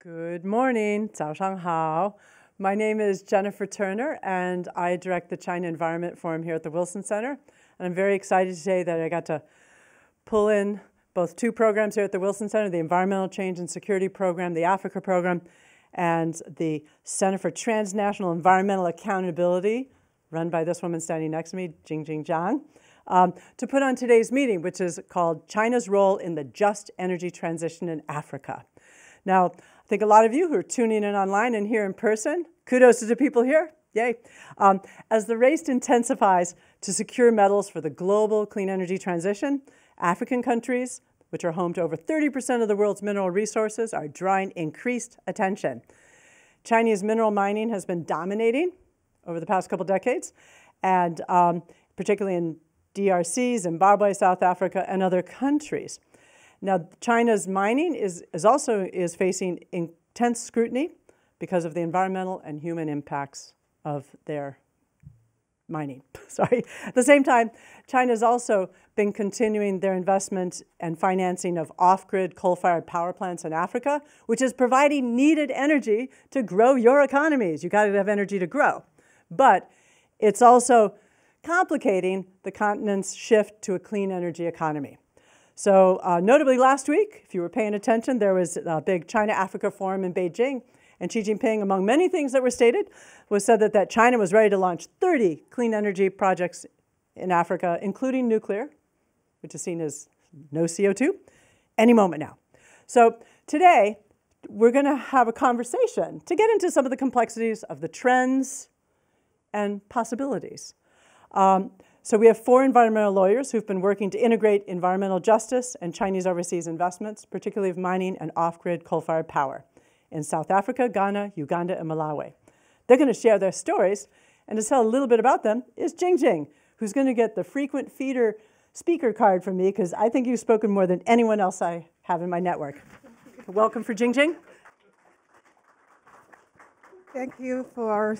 Good morning, 早上好. My name is Jennifer Turner, and I direct the China Environment Forum here at the Wilson Center. And I'm very excited today that I got to pull in both two programs here at the Wilson Center, the Environmental Change and Security Program, the Africa Program, and the Center for Transnational Environmental Accountability, run by this woman standing next to me, Jingjing Zhang, to put on today's meeting, which is called China's Role in the Just Energy Transition in Africa. Now, I think a lot of you who are tuning in online and here in person, kudos to the people here, yay. As the race intensifies to secure metals for the global clean energy transition, African countries, which are home to over 30% of the world's mineral resources, are drawing increased attention. Chinese mineral mining has been dominating over the past couple decades, and particularly in DRC, Zimbabwe, South Africa, and other countries. Now, China's mining is also facing intense scrutiny because of the environmental and human impacts of their mining. Sorry. At the same time, China's also been continuing their investment and financing of off-grid coal-fired power plants in Africa, which is providing needed energy to grow your economies. You got to have energy to grow. But it's also complicating the continent's shift to a clean energy economy. So notably last week, if you were paying attention, there was a big China-Africa forum in Beijing, and Xi Jinping, among many things that were stated, said that China was ready to launch 30 clean energy projects in Africa, including nuclear, which is seen as no CO2, any moment now. So today, we're going to have a conversation to get into some of the complexities of the trends and possibilities. So we have 4 environmental lawyers who've been working to integrate environmental justice and Chinese overseas investments, particularly of mining and off-grid coal-fired power, in South Africa, Ghana, Uganda, and Malawi. They're going to share their stories, and to tell a little bit about them is Jingjing, who's going to get the frequent feeder speaker card from me, because I think you've spoken more than anyone else I have in my network. Welcome for Jingjing. Thank you for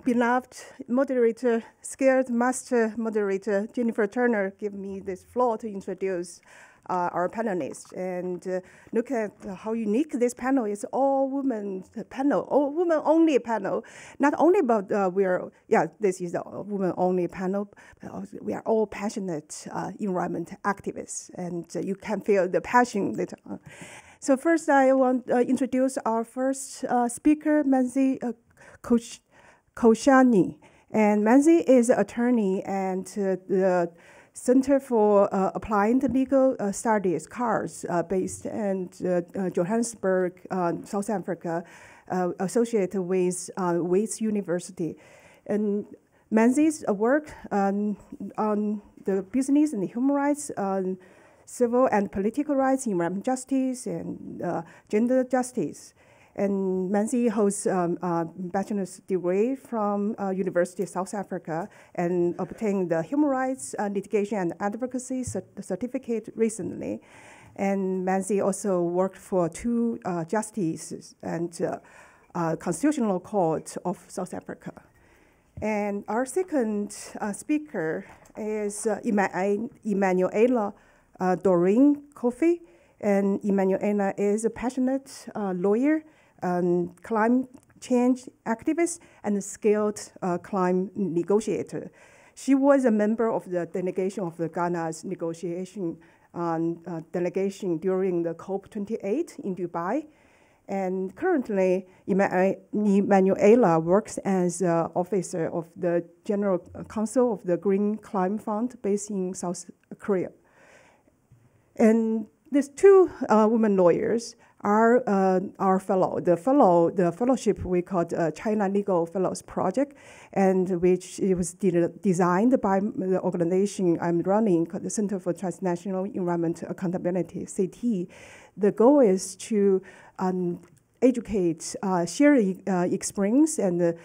beloved moderator, skilled master moderator, Jennifer Turner, give me this floor to introduce our panelists. And look at how unique this panel is, all-women panel, all women-only panel. Not only about this is a women-only panel, but also we are all passionate environment activists, and you can feel the passion that. So first, I want to introduce our first speaker, Manzi Koshani. And Manzi is an attorney and the Center for Applied Legal Studies, CARS, based in Johannesburg, South Africa, associated with Wits University. And Manzi's work on the business and the human rights, civil and political rights, environmental justice, and gender justice. And Manzi holds a bachelor's degree from University of South Africa and obtained the human rights litigation and advocacy certificate recently. And Manzi also worked for 2 justices and Constitutional Court of South Africa. And our second speaker is Emanuela Doreen Kofi, and Emanuela is a passionate lawyer, climate change activist, and a skilled climate negotiator. She was a member of the delegation of the Ghana's negotiation delegation during the COP28 in Dubai. And currently, Emanuela works as an officer of the General Council of the Green Climate Fund based in South Korea. And these 2 women lawyers are our fellow. The fellowship we called China Legal Fellows Project, and which it was designed by the organization I'm running, called the Center for Transnational Environmental Accountability, CT. The goal is to educate, share experience, and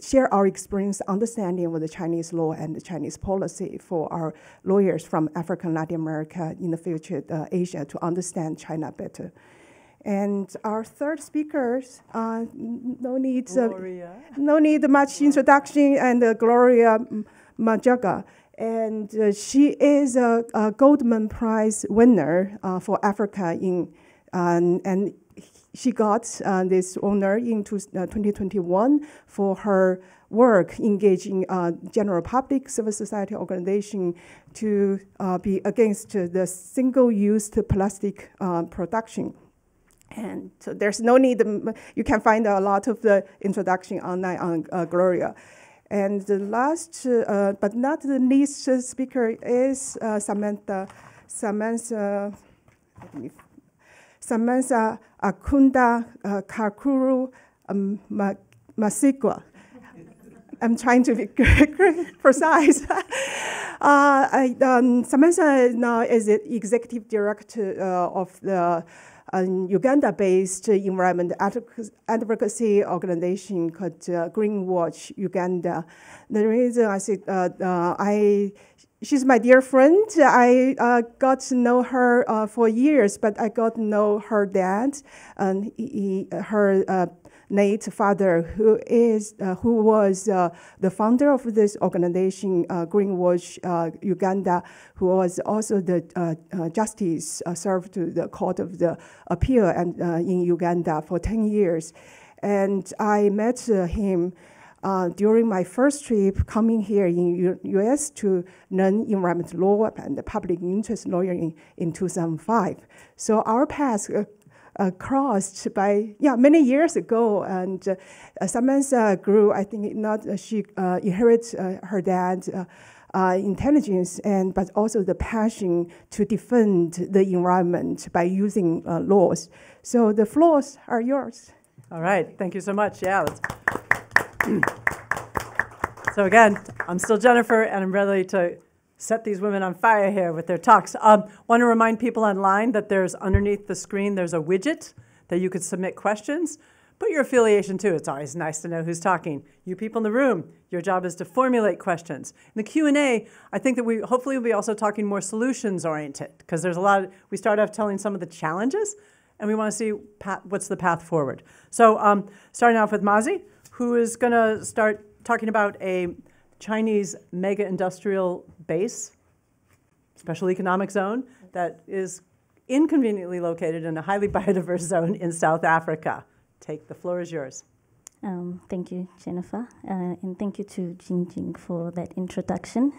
share our experience, understanding of the Chinese law and the Chinese policy for our lawyers from Africa and Latin America, in the future Asia, to understand China better. And our third speakers, no need much introduction, and Gloria Majaga. And she is a Goldman Prize winner for Africa and she got this honor in 2021 for her work engaging general public civil society organization to be against the single-use plastic production. And so there's no need, you can find a lot of the introduction online on Gloria. And the last, but not the least speaker is Samantha Akunda Kakuru Masigwa. I'm trying to be precise. Samantha now is the executive director of the Uganda-based environment advocacy organization called Green Watch Uganda. The reason I said she's my dear friend. I got to know her for years, but I got to know her dad and her late father, who was the founder of this organization, Green Watch Uganda, who was also the justice served to the Court of the Appeal and in Uganda for 10 years. And I met him during my first trip coming here in US to learn environmental law and public interest lawyer in 2005. So our paths crossed by many years ago, and Samantha grew. I think she inherits her dad's intelligence but also the passion to defend the environment by using laws. So the floors are yours. All right, thank you so much. Yeah. So again, I'm still Jennifer, and I'm ready to set these women on fire here with their talks. Want to remind people online that there's underneath the screen, there's a widget that you could submit questions. Put your affiliation too. It's always nice to know who's talking. You people in the room, your job is to formulate questions. In the Q&A, I think that hopefully we'll be also talking more solutions-oriented, because there's a lot we start off telling some of the challenges, and we want to see what's the path forward. So starting off with Mazi, who is going to start talking about a Chinese mega industrial base, special economic zone, that is inconveniently located in a highly biodiverse zone in South Africa. The floor is yours. Thank you, Jennifer, and thank you to Jingjing for that introduction.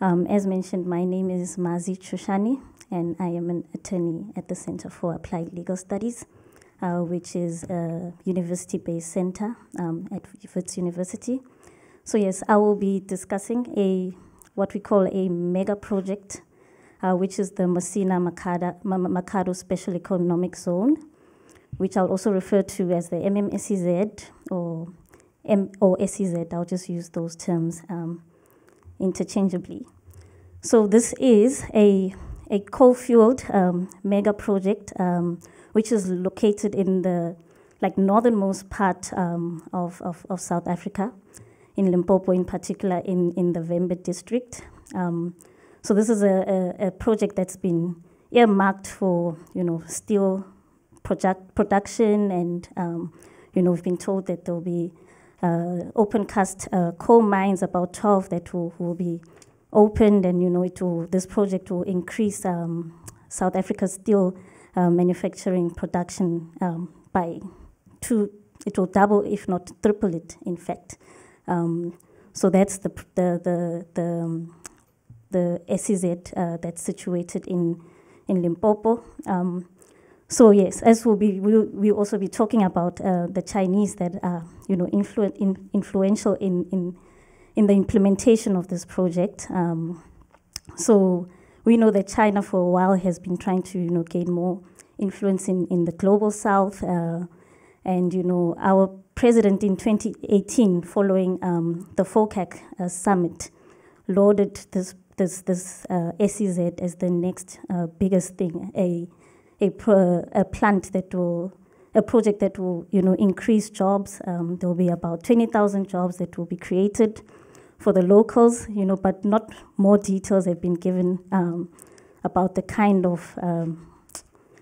As mentioned, my name is Mazi Chushani, and I am an attorney at the Center for Applied Legal Studies, which is a university-based center at Wits University. So yes, I will be discussing what we call a mega project, which is the Mosina Makado Special Economic Zone, which I'll also refer to as the MMSEZ or SEZ. I'll just use those terms interchangeably. So this is a coal-fueled mega project, which is located in the northernmost part of South Africa, in Limpopo in particular, in the Vembe district. So this is a project that's been earmarked for steel production, and we've been told that there'll be open cast coal mines, about 12 that will be opened, and this project will increase South Africa's steel manufacturing production it will double, if not triple it, in fact. So that's the SEZ that's situated in Limpopo. So yes, as we'll also be talking about the Chinese that are influential in the implementation of this project. So we know that China for a while has been trying to gain more influence in the global south, and our president in 2018, following the FOCAC summit, lauded this SEZ as the next biggest thing, a project that will increase jobs. There will be about 20,000 jobs that will be created for the locals, but not more details have been given about the kind of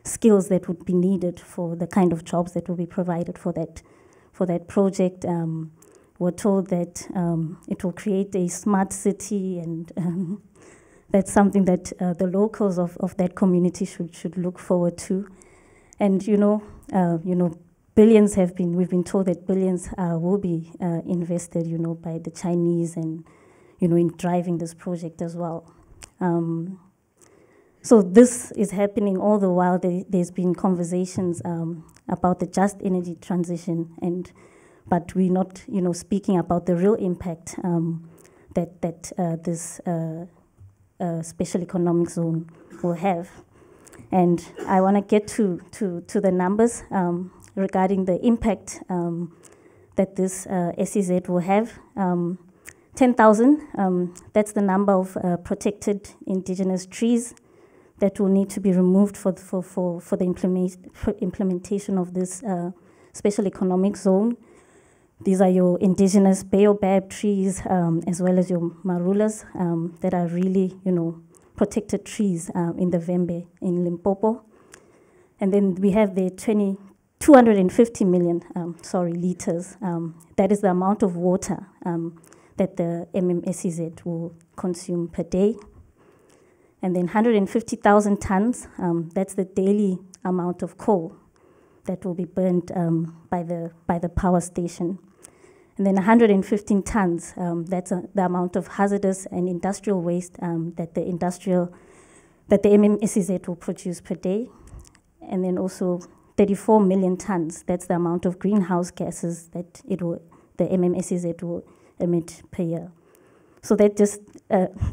skills that would be needed for the kind of jobs that will be provided for that project. We're told that it will create a smart city, and that's something that the locals of that community should look forward to. And billions we've been told that billions will be invested, by the Chinese and, in driving this project as well. So this is happening all the while there's been conversations about the just energy transition, but we're not, speaking about the real impact that this special economic zone will have. And I want to get to the numbers regarding the impact that this SEZ will have. 10,000, that's the number of protected indigenous trees that will need to be removed for the implementation of this special economic zone. These are your indigenous baobab trees, as well as your marulas that are really, protected trees in the Vembe in Limpopo. And then we have the 250 million liters. That is the amount of water that the MMSEZ will consume per day. And then 150,000 tons, that's the daily amount of coal that will be burned by the power station. And then 115 tons, that's the amount of hazardous and industrial waste that the MMSEZ will produce per day. And then also 34 million tons, that's the amount of greenhouse gases that the MMSEZ will emit per year. So that just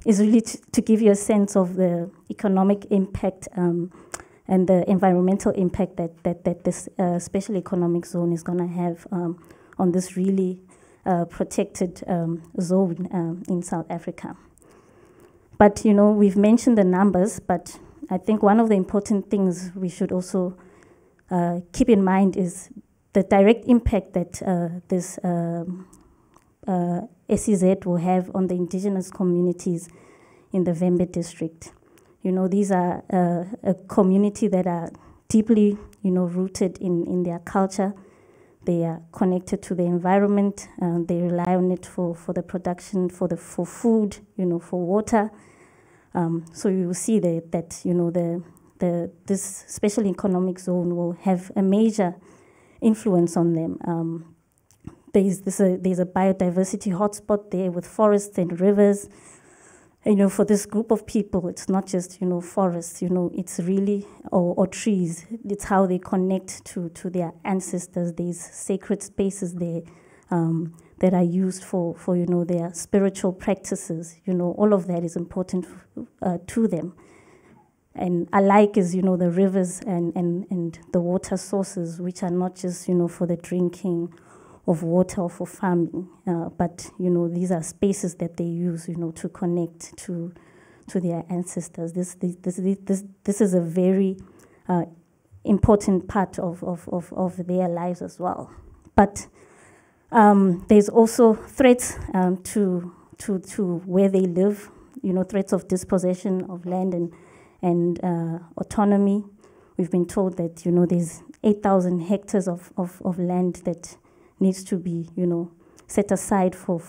is really to give you a sense of the economic impact and the environmental impact that this special economic zone is going to have on this really protected zone in South Africa. But, we've mentioned the numbers, but I think one of the important things we should also keep in mind is the direct impact that this SEZ will have on the indigenous communities in the Vembe district. These are a community that are deeply, rooted in their culture. They are connected to the environment. They rely on it for the production, for food, for water. So you will see that this special economic zone will have a major influence on them. There's a biodiversity hotspot there with forests and rivers. For this group of people, it's not just, forests, it's really, or trees. It's how they connect to their ancestors. These sacred spaces there that are used for their spiritual practices. All of that is important to them. And alike is, the rivers and the water sources, which are not just, for the drinking of water or for farming, but these are spaces that they use, to connect to their ancestors. This is a very important part of their lives as well. But there's also threats to where they live, threats of dispossession of land and autonomy. We've been told that there's 8,000 hectares of land that needs to be, set aside for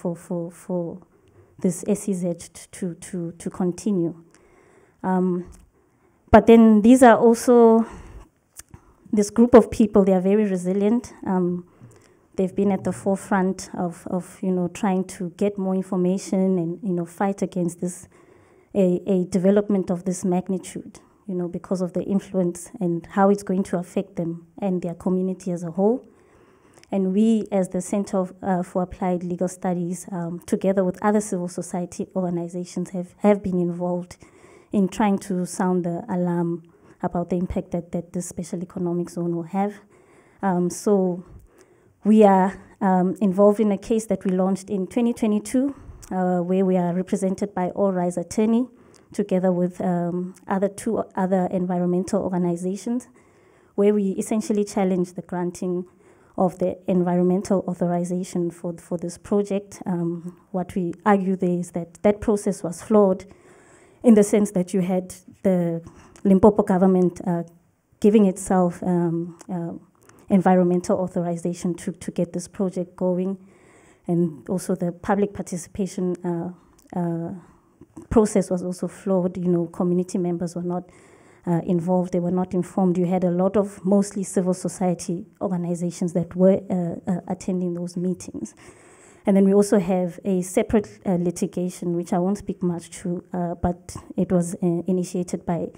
this SEZ to continue. But then these are also, this group of people, they are very resilient. They've been at the forefront of trying to get more information and, fight against this, a development of this magnitude, because of the influence and how it's going to affect them and their community as a whole. And we, as the Center for Applied Legal Studies, together with other civil society organizations, have been involved in trying to sound the alarm about the impact that this special economic zone will have. So we are involved in a case that we launched in 2022, where we are represented by All Rise Attorney, together with two other environmental organizations, where we essentially challenge the granting of the environmental authorization for this project. What we argue there is that process was flawed in the sense that you had the Limpopo government giving itself environmental authorization to get this project going, and also the public participation process was also flawed. Community members were not involved. They were not informed. You had a lot of mostly civil society organizations that were attending those meetings. And then we also have a separate litigation, which I won't speak much to, but it was initiated by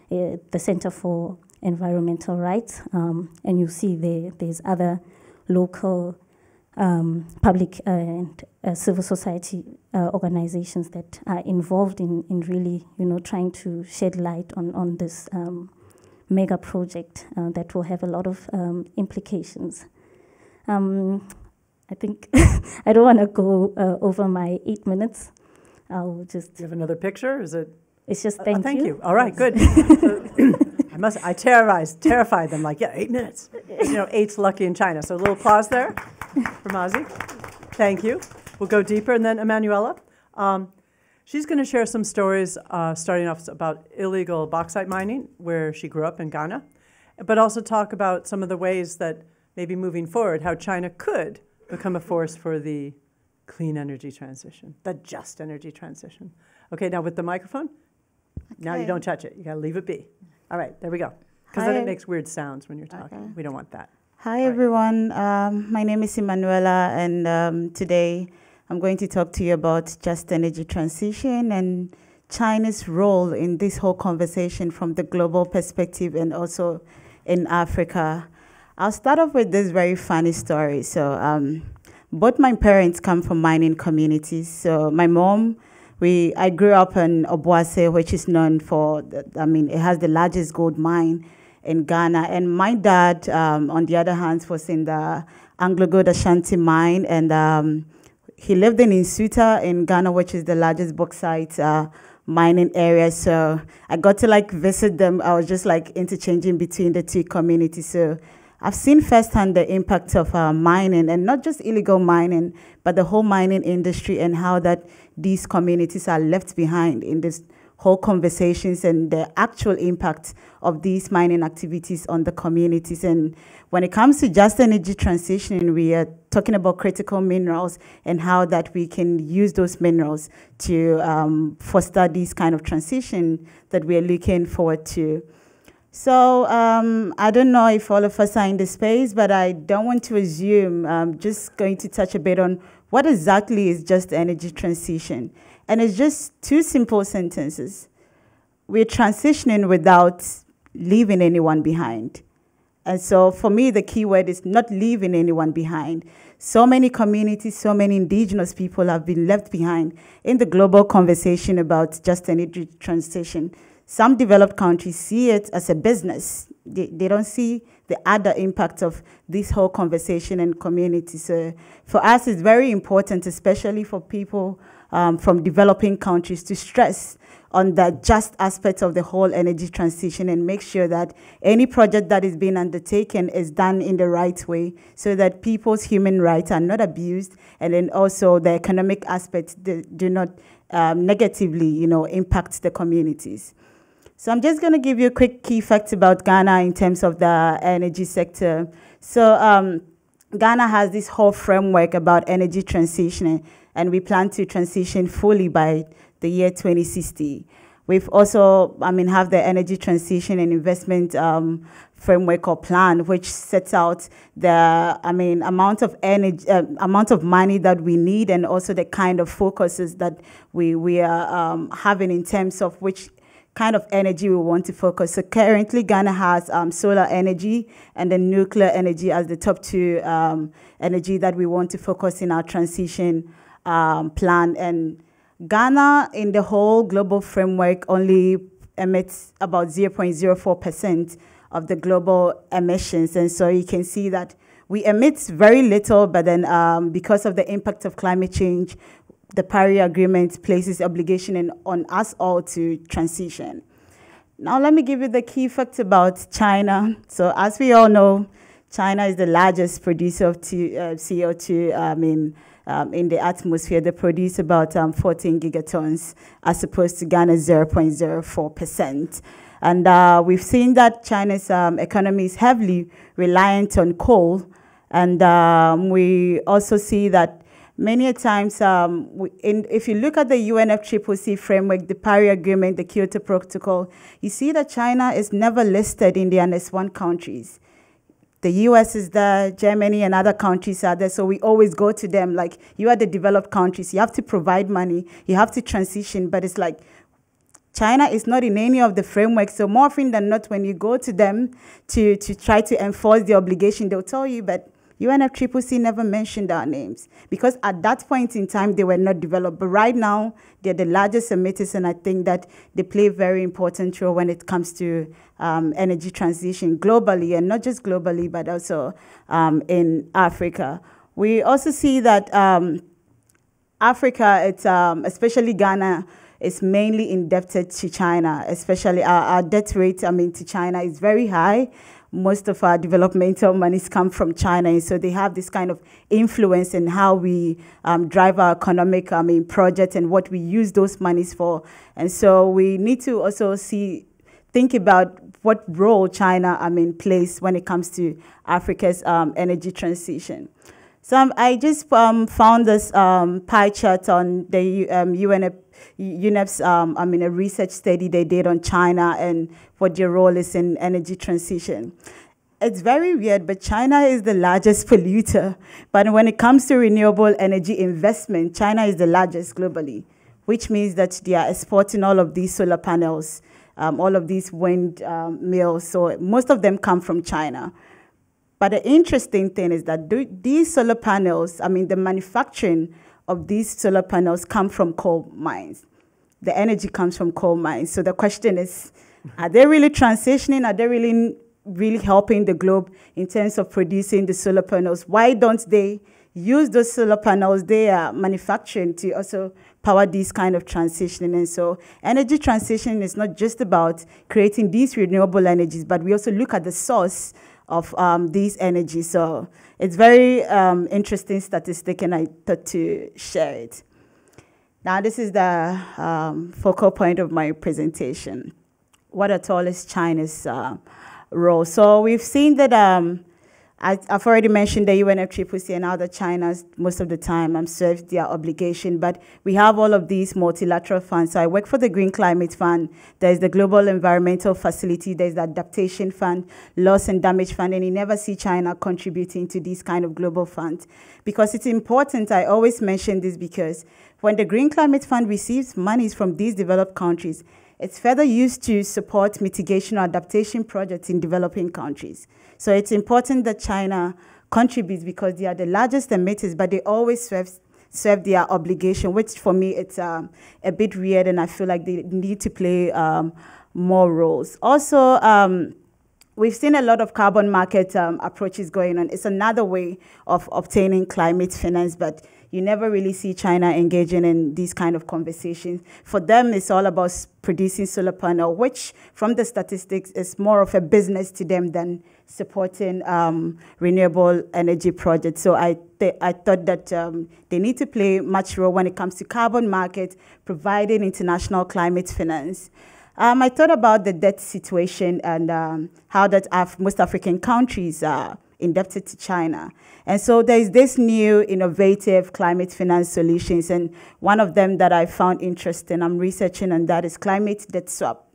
the Center for Environmental Rights. And you see there's other local public and civil society organizations that are involved in really, trying to shed light on this mega project that will have a lot of implications. I think I don't want to go over my 8 minutes. I'll just. Do you have another picture? Is it? It's just thank you. Thank you. All right, good. I terrified them. Like, yeah, 8 minutes. 8's lucky in China. So a little applause there for Mazi. Thank you. We'll go deeper, and then Emanuela. She's going to share some stories, starting off about illegal bauxite mining, where she grew up in Ghana, but also talk about some of the ways that maybe moving forward, how China could become a force for the clean energy transition, the just energy transition. Okay, now with the microphone. Okay. Now you don't touch it. You got to leave it be. All right, there we go. Because then it makes weird sounds when you're talking. Okay. We don't want that. Hi, everyone. My name is Emanuela, and today I'm going to talk to you about just energy transition and China's role in this whole conversation from the global perspective and also in Africa. I'll start off with this very funny story. So both my parents come from mining communities. So my mom, I grew up in Obuasi, which is known for, it has the largest gold mine in Ghana. And my dad, on the other hand, was in the Anglo-Gold Ashanti mine. And he lived in Insuta in Ghana, which is the largest bauxite mining area. So I got to visit them. I was just interchanging between the two communities. So I've seen firsthand the impact of mining, and not just illegal mining, but the whole mining industry and how that these communities are left behind in this whole conversations and the actual impact of these mining activities on the communities. And when it comes to just energy transition, we are talking about critical minerals and how that we can use those minerals to foster this kind of transition that we are looking forward to. So I don't know if all of us are in the space, but I don't want to assume. I'm just going to touch a bit on what exactly is just energy transition. And it's just two simple sentences. We're transitioning without leaving anyone behind. And so for me, the key word is not leaving anyone behind. So many communities, so many indigenous people have been left behind in the global conversation about just energy transition. Some developed countries see it as a business. They don't see the other impact of this whole conversation and community. So for us, it's very important, especially for people from developing countries, to stress on the just aspect of the whole energy transition and make sure that any project that is being undertaken is done in the right way so that people's human rights are not abused, and then also the economic aspects do not negatively, impact the communities. So I'm just going to give you a quick key facts about Ghana in terms of the energy sector. So Ghana has this whole framework about energy transition, and we plan to transition fully by the year 2060. We've also, have the energy transition and investment framework or plan, which sets out the, amount of energy, amount of money that we need, and also the kind of focuses that we are having in terms of which kind of energy we want to focus. So currently, Ghana has solar energy and then nuclear energy as the top two energy that we want to focus in our transition plan. And Ghana, in the whole global framework, only emits about 0.04% of the global emissions. And so you can see that we emit very little, but then because of the impact of climate change, the Paris Agreement places obligation on us all to transition. Now let me give you the key facts about China. So as we all know, China is the largest producer of CO2 in the atmosphere. They produce about 14 gigatons as opposed to Ghana's 0.04%. And we've seen that China's economy is heavily reliant on coal. And we also see that Many times, if you look at the UNFCCC framework, the Paris Agreement, the Kyoto Protocol, you see that China is never listed in the NS1 countries. The US is there, Germany and other countries are there, so we always go to them like, you are the developed countries, you have to provide money, you have to transition, but it's like, China is not in any of the frameworks, so more often than not, when you go to them to try to enforce the obligation, they'll tell you, but UNFCCC never mentioned our names, because at that point in time, they were not developed. But right now, they're the largest emitters, and I think that they play a very important role when it comes to energy transition globally, and not just globally, but also in Africa. We also see that Africa, it's, especially Ghana, is mainly indebted to China, especially our debt rate, to China is very high. Most of our developmental monies come from China, and so they have this kind of influence in how we drive our economic project and what we use those monies for. And so we need to also think about what role China plays when it comes to Africa's energy transition. So I just found this pie chart on the UNEP's a research study they did on China and what their role is in energy transition. It's very weird, but China is the largest polluter. But when it comes to renewable energy investment, China is the largest globally, which means that they are exporting all of these solar panels, all of these wind mills. So most of them come from China. But the interesting thing is that these solar panels, the manufacturing of these solar panels come from coal mines. The energy comes from coal mines. So the question is, are they really transitioning? Are they really helping the globe in terms of producing the solar panels? Why don't they use those solar panels they are manufacturing to also power these kind of transitioning? And so energy transition is not just about creating these renewable energies, but we also look at the source of these energies. So it's very interesting statistic, and I thought to share it. Now, this is the focal point of my presentation. What at all is China's role? So we've seen that I've already mentioned the UNFCCC and how that China, most of the time, serves their obligation. But we have all of these multilateral funds. So I work for the Green Climate Fund. There's the Global Environmental Facility. There's the Adaptation Fund, Loss and Damage Fund. And you never see China contributing to these kind of global funds. Because it's important, I always mention this, because when the Green Climate Fund receives monies from these developed countries, it's further used to support mitigation or adaptation projects in developing countries. So it's important that China contributes because they are the largest emitters, but they always serve their obligation, which for me it's a bit weird, and I feel like they need to play more roles. Also, we've seen a lot of carbon market approaches going on. It's another way of obtaining climate finance, but you never really see China engaging in these kind of conversations. For them, it's all about producing solar panel, which from the statistics is more of a business to them than supporting renewable energy projects. So I thought that they need to play much role when it comes to carbon market, providing international climate finance. I thought about the debt situation and how that most African countries are indebted to China. And so there's this new innovative climate finance solutions, and one of them that I found interesting, I'm researching, and that is climate debt swap.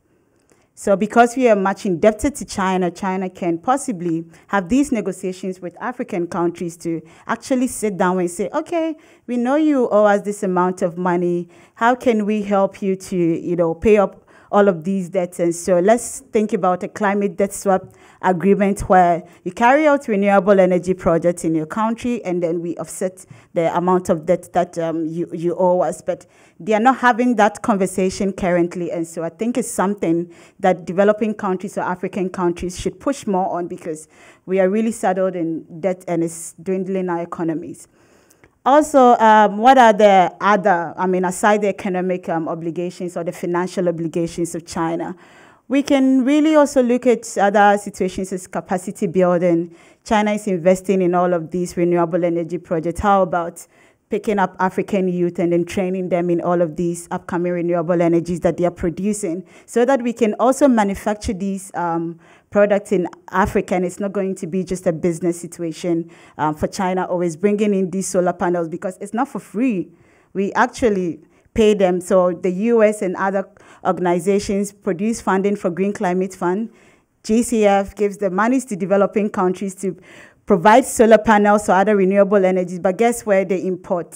So because we are much indebted to China, China can possibly have these negotiations with African countries to actually sit down and say, okay, we know you owe us this amount of money. How can we help you to, pay up all of these debts? And so let's think about a climate debt swap agreement where you carry out renewable energy projects in your country, and then we offset the amount of debt that you owe us. But they are not having that conversation currently, and so I think it's something that developing countries or African countries should push more on, because we are really saddled in debt and it's dwindling our economies. Also, what are the other, aside the economic obligations or the financial obligations of China? We can really also look at other situations as capacity building. China is investing in all of these renewable energy projects. How about picking up African youth and then training them in all of these upcoming renewable energies that they are producing, so that we can also manufacture these products in Africa, and it's not going to be just a business situation for China always bringing in these solar panels, because it's not for free. We actually pay them. So the US and other organizations produce funding for Green Climate Fund. GCF gives the monies to developing countries to provide solar panels or other renewable energies, but guess where they import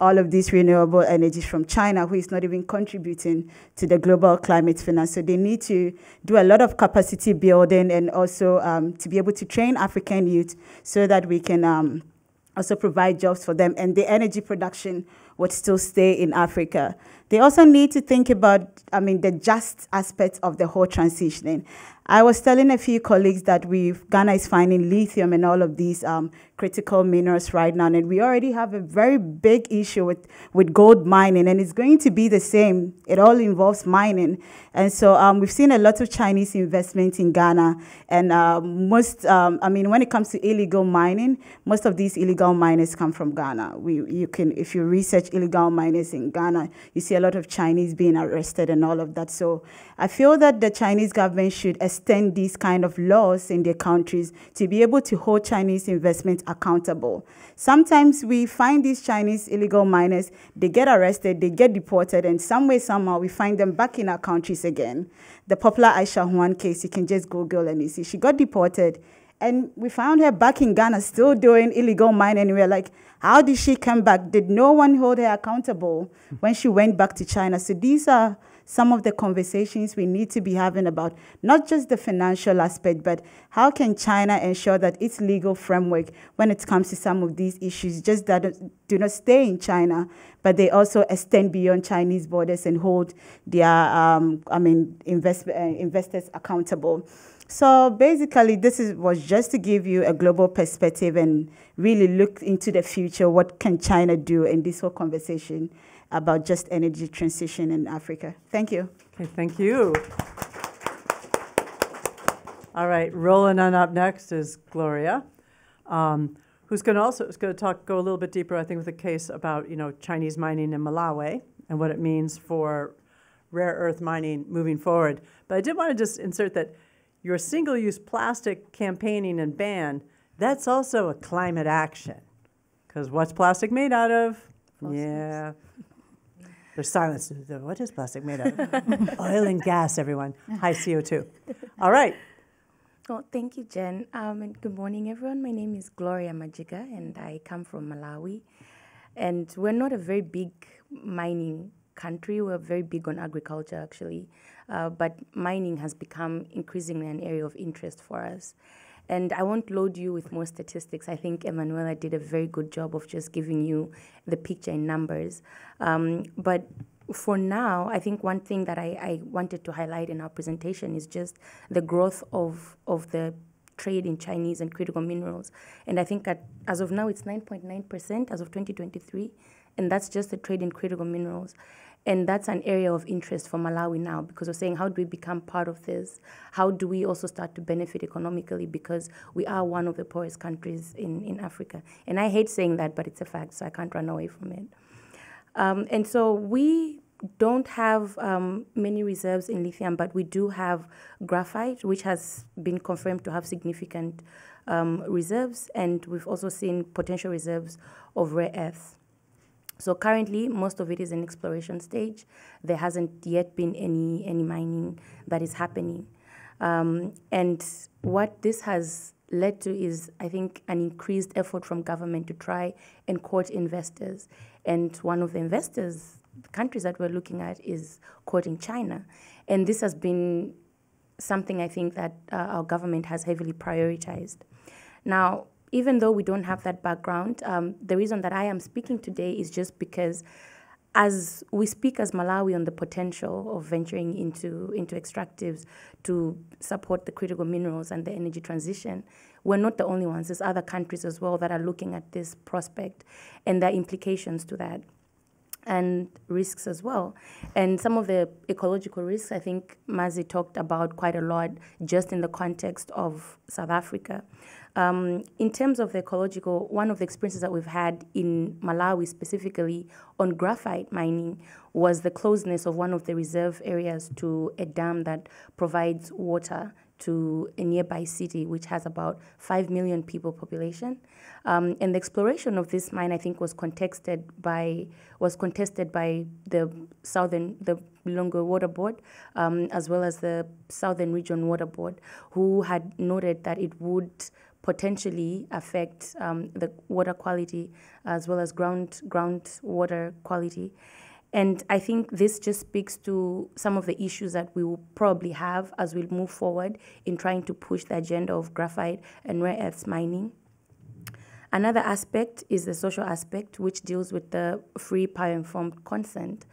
all of these renewable energies from China, who is not even contributing to the global climate finance. So they need to do a lot of capacity building, and also to be able to train African youth so that we can also provide jobs for them, and the energy production would still stay in Africa. They also need to think about, the just aspects of the whole transitioning. I was telling a few colleagues that Ghana is finding lithium and all of these critical minerals right now, and we already have a very big issue with gold mining, and it's going to be the same. It all involves mining. And so we've seen a lot of Chinese investment in Ghana, and when it comes to illegal mining, most of these illegal miners come from Ghana. If you research illegal miners in Ghana, you see a lot of Chinese being arrested and all of that. So I feel that the Chinese government should extend these kind of laws in their countries to be able to hold Chinese investment accountable. Sometimes we find these Chinese illegal miners, they get arrested, they get deported, and some way, somehow, we find them back in our countries again. The popular Aisha Huan case, you can just Google and you see she got deported, and we found her back in Ghana still doing illegal mining, and we were like, how did she come back? Did no one hold her accountable when she went back to China? So these are some of the conversations we need to be having about not just the financial aspect, but how can China ensure that its legal framework, when it comes to some of these issues, just that do not stay in China, but they also extend beyond Chinese borders and hold their investors accountable. So basically, was just to give you a global perspective and really look into the future. What can China do in this whole conversation about just energy transition in Africa? Thank you. Okay, thank you. All right, rolling on up next is Gloria, who's going to go a little bit deeper, I think, with a case about Chinese mining in Malawi and what it means for rare earth mining moving forward. But I did want to just insert that your single-use plastic campaigning and ban, that's also a climate action. Because what's plastic made out of? Yeah. There's silence. What is plastic made out of? Oil and gas, everyone. High CO2. All right. Well, thank you, Jen. And good morning, everyone. My name is Gloria Majiga, and I come from Malawi. And we're not a very big mining country. We're very big on agriculture, actually. But mining has become increasingly an area of interest for us. And I won't load you with more statistics. I think Emanuela did a very good job of just giving you the picture in numbers. But for now, I think one thing that I wanted to highlight in our presentation is just the growth of the trade in Chinese and critical minerals. And I think as of now, it's 9.9% as of 2023. And that's just the trade in critical minerals. And that's an area of interest for Malawi now, because we're saying, how do we become part of this? How do we also start to benefit economically, because we are one of the poorest countries in Africa. And I hate saying that, but it's a fact, so I can't run away from it. And so we don't have many reserves in lithium, but we do have graphite, which has been confirmed to have significant reserves, and we've also seen potential reserves of rare earths. So currently, most of it is in exploration stage. There hasn't yet been any mining that is happening. And what this has led to is, I think, an increased effort from government to try and court investors. And one of the investors, the countries that we're looking at, is courting China. And this has been something I think that our government has heavily prioritized. Now, even though we don't have that background, the reason that I am speaking today is just because as we speak as Malawi on the potential of venturing into extractives to support the critical minerals and the energy transition, we're not the only ones. There's other countries as well that are looking at this prospect and the implications to that, and risks as well. And some of the ecological risks, I think Mazi talked about quite a lot just in the context of South Africa. In terms of the ecological, one of the experiences that we've had in Malawi specifically on graphite mining was the closeness of one of the reserve areas to a dam that provides water to a nearby city, which has about 5 million people population. And the exploration of this mine, I think, was contested by the Lilongwe Water Board, as well as the Southern Region Water Board, who had noted that it would potentially affect the water quality as well as groundwater quality. And I think this just speaks to some of the issues that we will probably have as we move forward in trying to push the agenda of graphite and rare earths mining. Another aspect is the social aspect, which deals with the free, power-informed consent.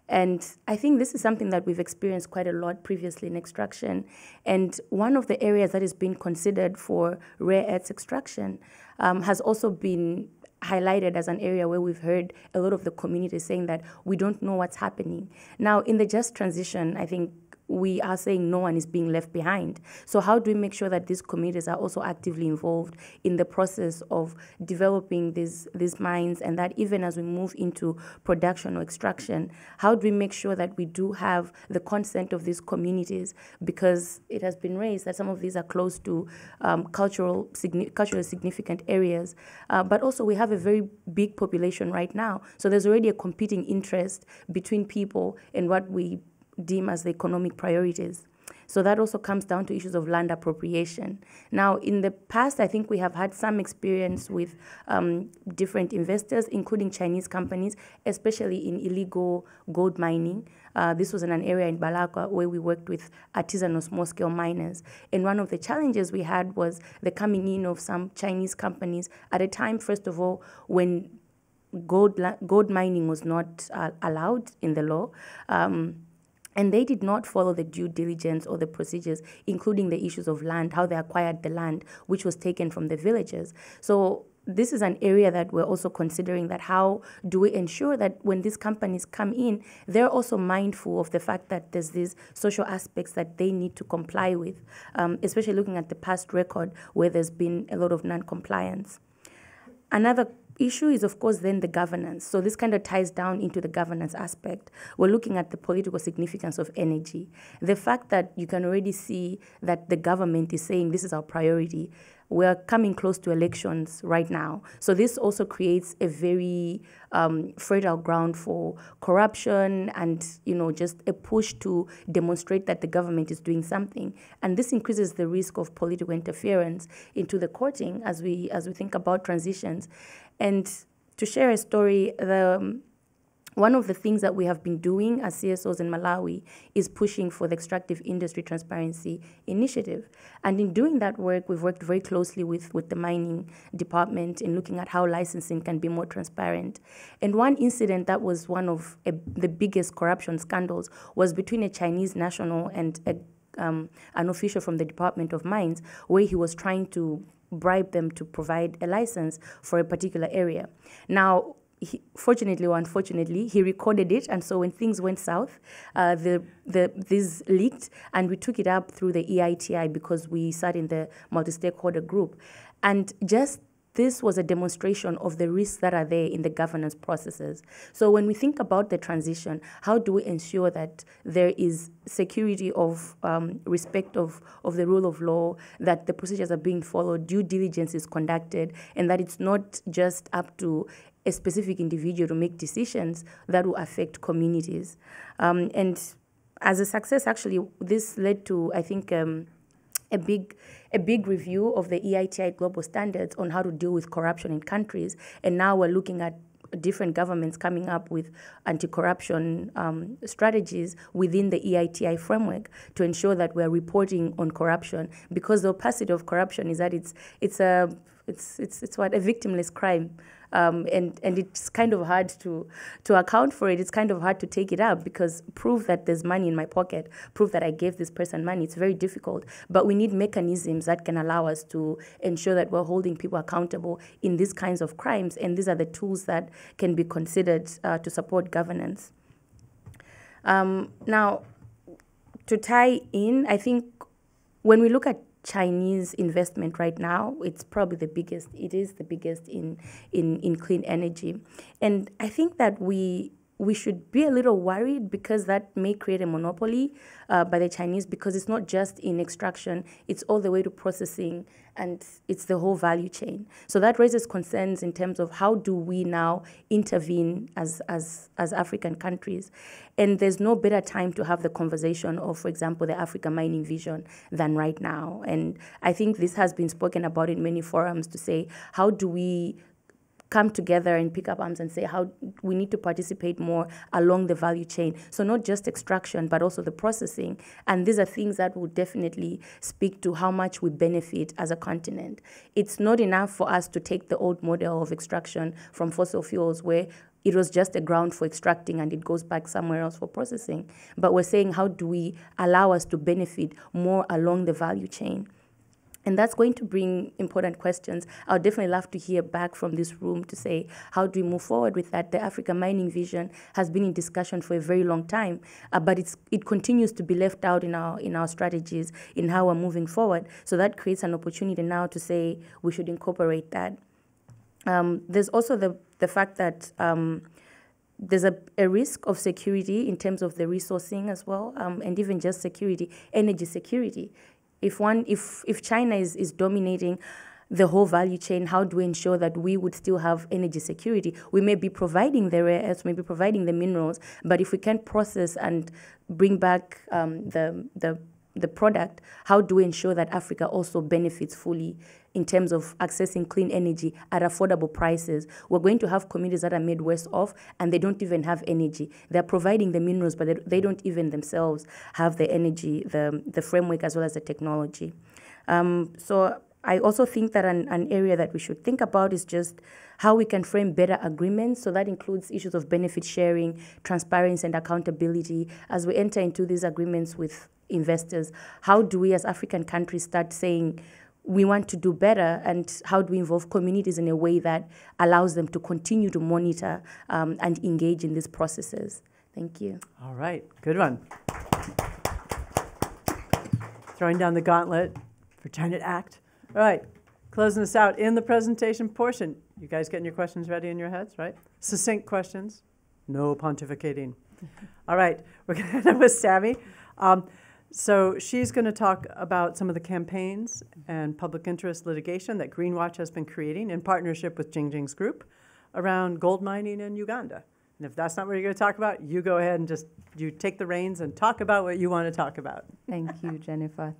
And I think this is something that we've experienced quite a lot previously in extraction. And one of the areas that is being considered for rare earths extraction has also been highlighted as an area where we've heard a lot of the community saying that we don't know what's happening. Now, in the just transition, I think we are saying no one is being left behind. So how do we make sure that these communities are also actively involved in the process of developing these mines, and that even as we move into production or extraction, how do we make sure that we do have the consent of these communities? Because it has been raised that some of these are close to culturally significant areas, but also we have a very big population right now. So there's already a competing interest between people and what we deem as the economic priorities. So that also comes down to issues of land appropriation. Now, in the past, I think we have had some experience with different investors, including Chinese companies, especially in illegal gold mining. This was in an area in Balakwa where we worked with artisanal small-scale miners. And one of the challenges we had was the coming in of some Chinese companies at a time, first of all, when gold mining was not allowed in the law. And they did not follow the due diligence or the procedures, including the issues of land, how they acquired the land, which was taken from the villagers. So this is an area that we're also considering, that how do we ensure that when these companies come in, they're also mindful of the fact that there's these social aspects that they need to comply with, especially looking at the past record where there's been a lot of non-compliance. Another issue is, of course, then the governance. So this kind of ties down into the governance aspect. We're looking at the political significance of energy. The fact that you can already see that the government is saying this is our priority. We're coming close to elections right now. So this also creates a very fertile ground for corruption and, just a push to demonstrate that the government is doing something. And this increases the risk of political interference into the courting as we think about transitions. And to share a story, one of the things that we have been doing as CSOs in Malawi is pushing for the Extractive Industry Transparency Initiative. And in doing that work, we've worked very closely with the mining department in looking at how licensing can be more transparent. And one incident that was one of the biggest corruption scandals was between a Chinese national and an official from the Department of Mines, where he was trying to bribe them to provide a license for a particular area. Now, fortunately or unfortunately, he recorded it, and so when things went south, this leaked, and we took it up through the EITI because we sat in the multi-stakeholder group. And just this was a demonstration of the risks that are there in the governance processes. So when we think about the transition, how do we ensure that there is security of respect of the rule of law, that the procedures are being followed, due diligence is conducted, and that it's not just up to a specific individual to make decisions that will affect communities. And as a success, actually, this led to, I think, a big review of the EITI global standards on how to deal with corruption in countries. And now we're looking at different governments coming up with anti-corruption strategies within the EITI framework to ensure that we're reporting on corruption, because the opacity of corruption is that it's a victimless crime. And it's kind of hard to account for it. It's kind of hard to take it up, because prove that there's money in my pocket, prove that I gave this person money, it's very difficult. But we need mechanisms that can allow us to ensure that we're holding people accountable in these kinds of crimes, and these are the tools that can be considered to support governance. Now, to tie in, I think when we look at Chinese investment right now, it's probably the biggest. It is the biggest in clean energy. And I think that we should be a little worried because that may create a monopoly by the Chinese, because it's not just in extraction, it's all the way to processing, and it's the whole value chain. So that raises concerns in terms of how do we now intervene as African countries. And there's no better time to have the conversation of, for example, the Africa Mining Vision than right now. And I think this has been spoken about in many forums to say, how do we come together and pick up arms and say how we need to participate more along the value chain. So not just extraction, but also the processing. And these are things that will definitely speak to how much we benefit as a continent. It's not enough for us to take the old model of extraction from fossil fuels where it was just a ground for extracting and it goes back somewhere else for processing. But we're saying, how do we allow us to benefit more along the value chain? And that's going to bring important questions. I would definitely love to hear back from this room to say, how do we move forward with that? The Africa Mining Vision has been in discussion for a very long time, but it continues to be left out in our strategies, in how we're moving forward. So that creates an opportunity now to say we should incorporate that. There's also the fact that there's a risk of security in terms of the resourcing as well, and even just security, energy security. If China is dominating the whole value chain, how do we ensure that we would still have energy security? We may be providing the rare earths, may be providing the minerals, but if we can't process and bring back the product, how do we ensure that Africa also benefits fully in terms of accessing clean energy at affordable prices? We're going to have communities that are made worse off and they don't even have energy. They're providing the minerals, but they don't even themselves have the energy, the framework as well as the technology. So I also think that an area that we should think about is just how we can frame better agreements. So that includes issues of benefit sharing, transparency and accountability. As we enter into these agreements with investors, how do we as African countries start saying we want to do better, and how do we involve communities in a way that allows them to continue to monitor and engage in these processes? Thank you. All right, good one. Throwing down the gauntlet for China to act. All right, closing us out in the presentation portion. You guys getting your questions ready in your heads, right? Succinct questions, no pontificating. All right, we're going to end with Sammy. So she's going to talk about some of the campaigns and public interest litigation that Greenwatch has been creating in partnership with Jingjing's group around gold mining in Uganda. And if that's not what you're going to talk about, you go ahead and you take the reins and talk about what you want to talk about. Thank you, Jennifer.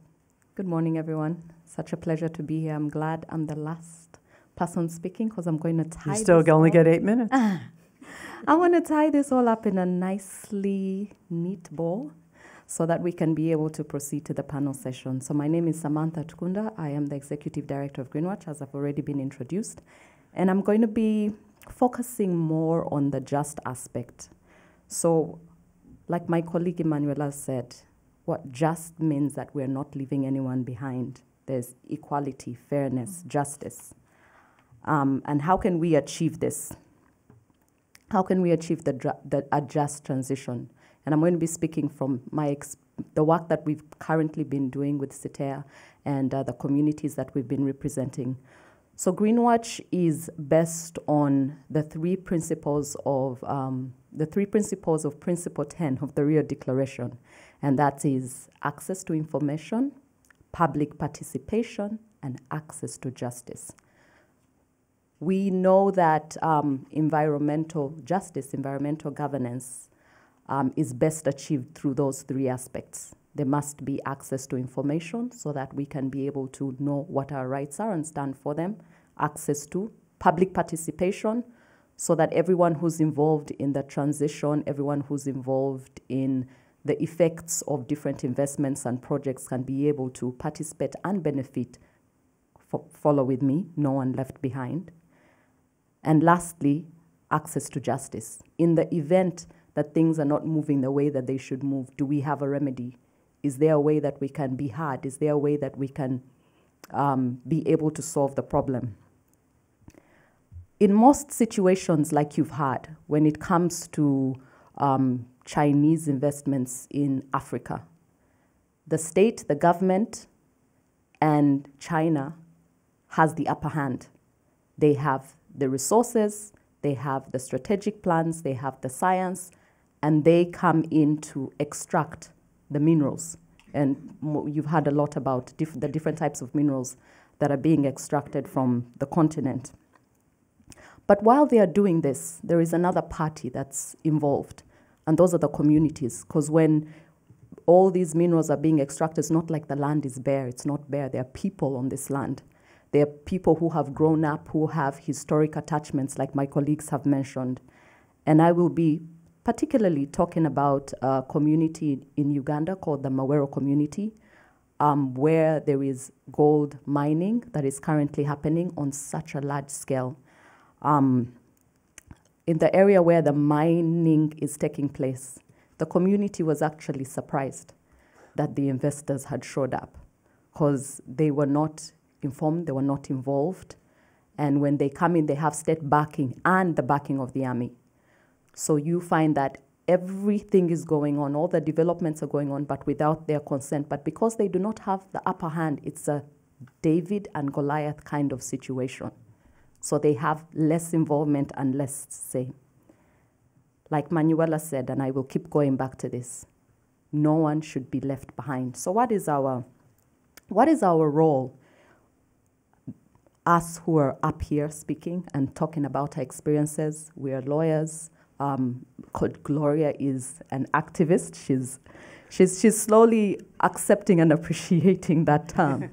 Good morning, everyone. Such a pleasure to be here. I'm glad I'm the last person speaking because I'm going to tie You still only get 8 minutes. I want to tie this all up in a nicely neat bow so that we can be able to proceed to the panel session. So my name is Samantha Tukunda. I am the Executive Director of Greenwatch, as I've already been introduced. And I'm going to be focusing more on the just aspect. So like my colleague Emanuela said, what just means that we're not leaving anyone behind. There's equality, fairness, justice. And how can we achieve this? How can we achieve a just transition? And I'm going to be speaking from the work that we've currently been doing with CITEA and the communities that we've been representing. So Greenwatch is based on the three principles of Principle 10 of the Rio Declaration, and that is access to information, public participation, and access to justice. We know that environmental justice, environmental governance, is best achieved through those three aspects. There must be access to information so that we can be able to know what our rights are and stand for them. Access to public participation so that everyone who's involved in the transition, everyone who's involved in the effects of different investments and projects can be able to participate and benefit. Follow with me, no one left behind. And lastly, access to justice. In the event that things are not moving the way that they should move, do we have a remedy? Is there a way that we can be heard? Is there a way that we can be able to solve the problem? In most situations, like you've heard, when it comes to Chinese investments in Africa, the state, the government, and China has the upper hand. They have the resources, they have the strategic plans, they have the science, and they come in to extract the minerals. And you've heard a lot about the different types of minerals that are being extracted from the continent. But while they are doing this, there is another party that's involved, and those are the communities. Because when all these minerals are being extracted, it's not like the land is bare. It's not bare. There are people on this land. There are people who have grown up, who have historic attachments, like my colleagues have mentioned. And I will be particularly talking about a community in Uganda called the Mawero community, where there is gold mining that is currently happening on such a large scale. In the area where the mining is taking place, the community was actually surprised that the investors had showed up, because they were not informed, they were not involved. And when they come in, they have state backing and the backing of the army. So you find that everything is going on, all the developments are going on, but without their consent. But because they do not have the upper hand, it's a David and Goliath kind of situation. So they have less involvement and less say. Like Manuela said, and I will keep going back to this, no one should be left behind. So what is our role? Us who are up here speaking and talking about our experiences, we are lawyers. Gloria is an activist. She's slowly accepting and appreciating that term.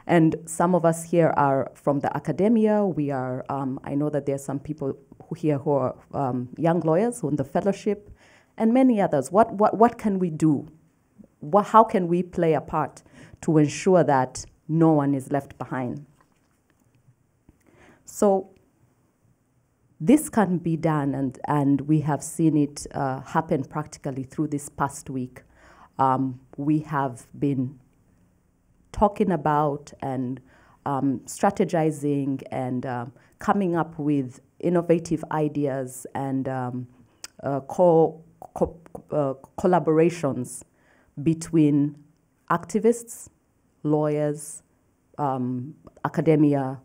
And some of us here are from the academia. We are, I know that there are some people here who are young lawyers who are in the fellowship, and many others. What can we do? How can we play a part to ensure that no one is left behind? So this can be done, and we have seen it happen practically through this past week. We have been talking about and strategizing and coming up with innovative ideas and collaborations between activists, lawyers, academia,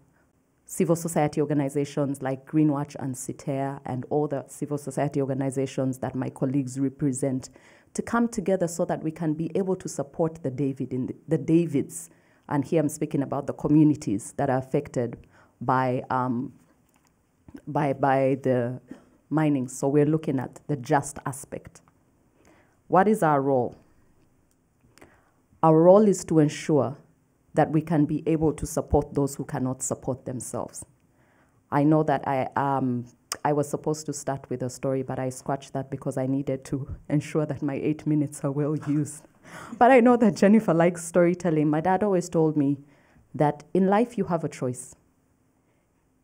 civil society organizations like Greenwatch and CITER, and all the civil society organizations that my colleagues represent, to come together so that we can be able to support the Davids. And here I'm speaking about the communities that are affected by the mining. So we're looking at the just aspect. What is our role? Our role is to ensure that we can be able to support those who cannot support themselves. I know that I was supposed to start with a story, but I scratched that because I needed to ensure that my 8 minutes are well used. But I know that Jennifer likes storytelling. My dad always told me that in life you have a choice.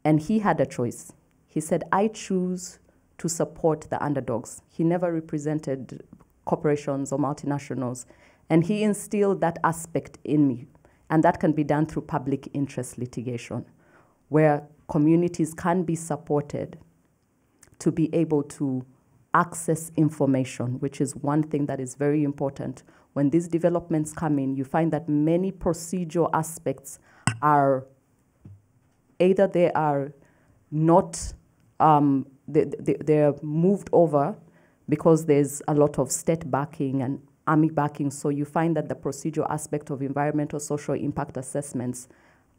And he had a choice. He said, I choose to support the underdogs. He never represented corporations or multinationals. And he instilled that aspect in me. And that can be done through public interest litigation, where communities can be supported to be able to access information, which is one thing that is very important. When these developments come in, you find that many procedural aspects are either they are not, they're moved over because there's a lot of state backing and army backing, so you find that the procedural aspect of environmental social impact assessments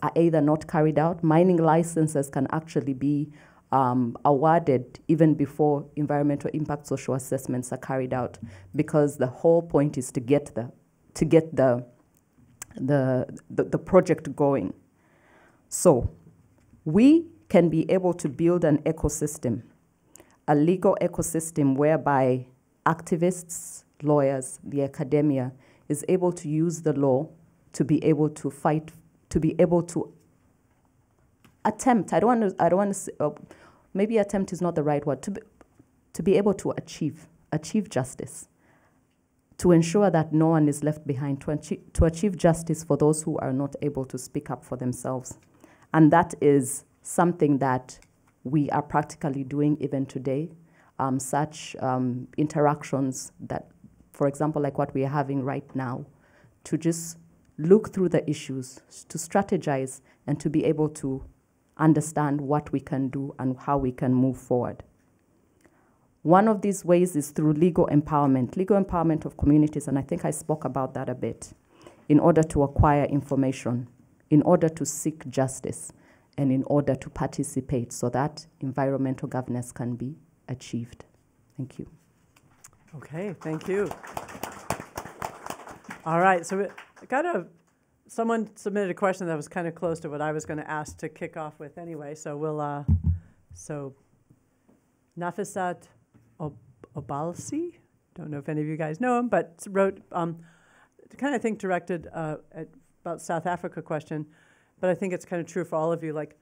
are either not carried out. Mining licenses can actually be awarded even before environmental impact social assessments are carried out, because the whole point is to get the project going. So we can be able to build an ecosystem, a legal ecosystem whereby activists, lawyers, the academia is able to use the law to be able to fight, to be able to attempt. I don't want to say, maybe attempt is not the right word. To be able to achieve justice, to ensure that no one is left behind, to achieve justice for those who are not able to speak up for themselves, and that is something that we are practically doing even today. Such interactions that, for example, like what we are having right now, to just look through the issues, to strategize, and to be able to understand what we can do and how we can move forward. One of these ways is through legal empowerment of communities, and I think I spoke about that a bit, in order to acquire information, in order to seek justice, and in order to participate so that environmental governance can be achieved. Thank you. Okay, thank you. All right, so someone submitted a question that was kind of close to what I was going to ask to kick off with anyway. So we'll, so Nafisat Obalsi, don't know if any of you guys know him, but wrote, kind of think directed about South Africa question, but I think it's kind of true for all of you. Like,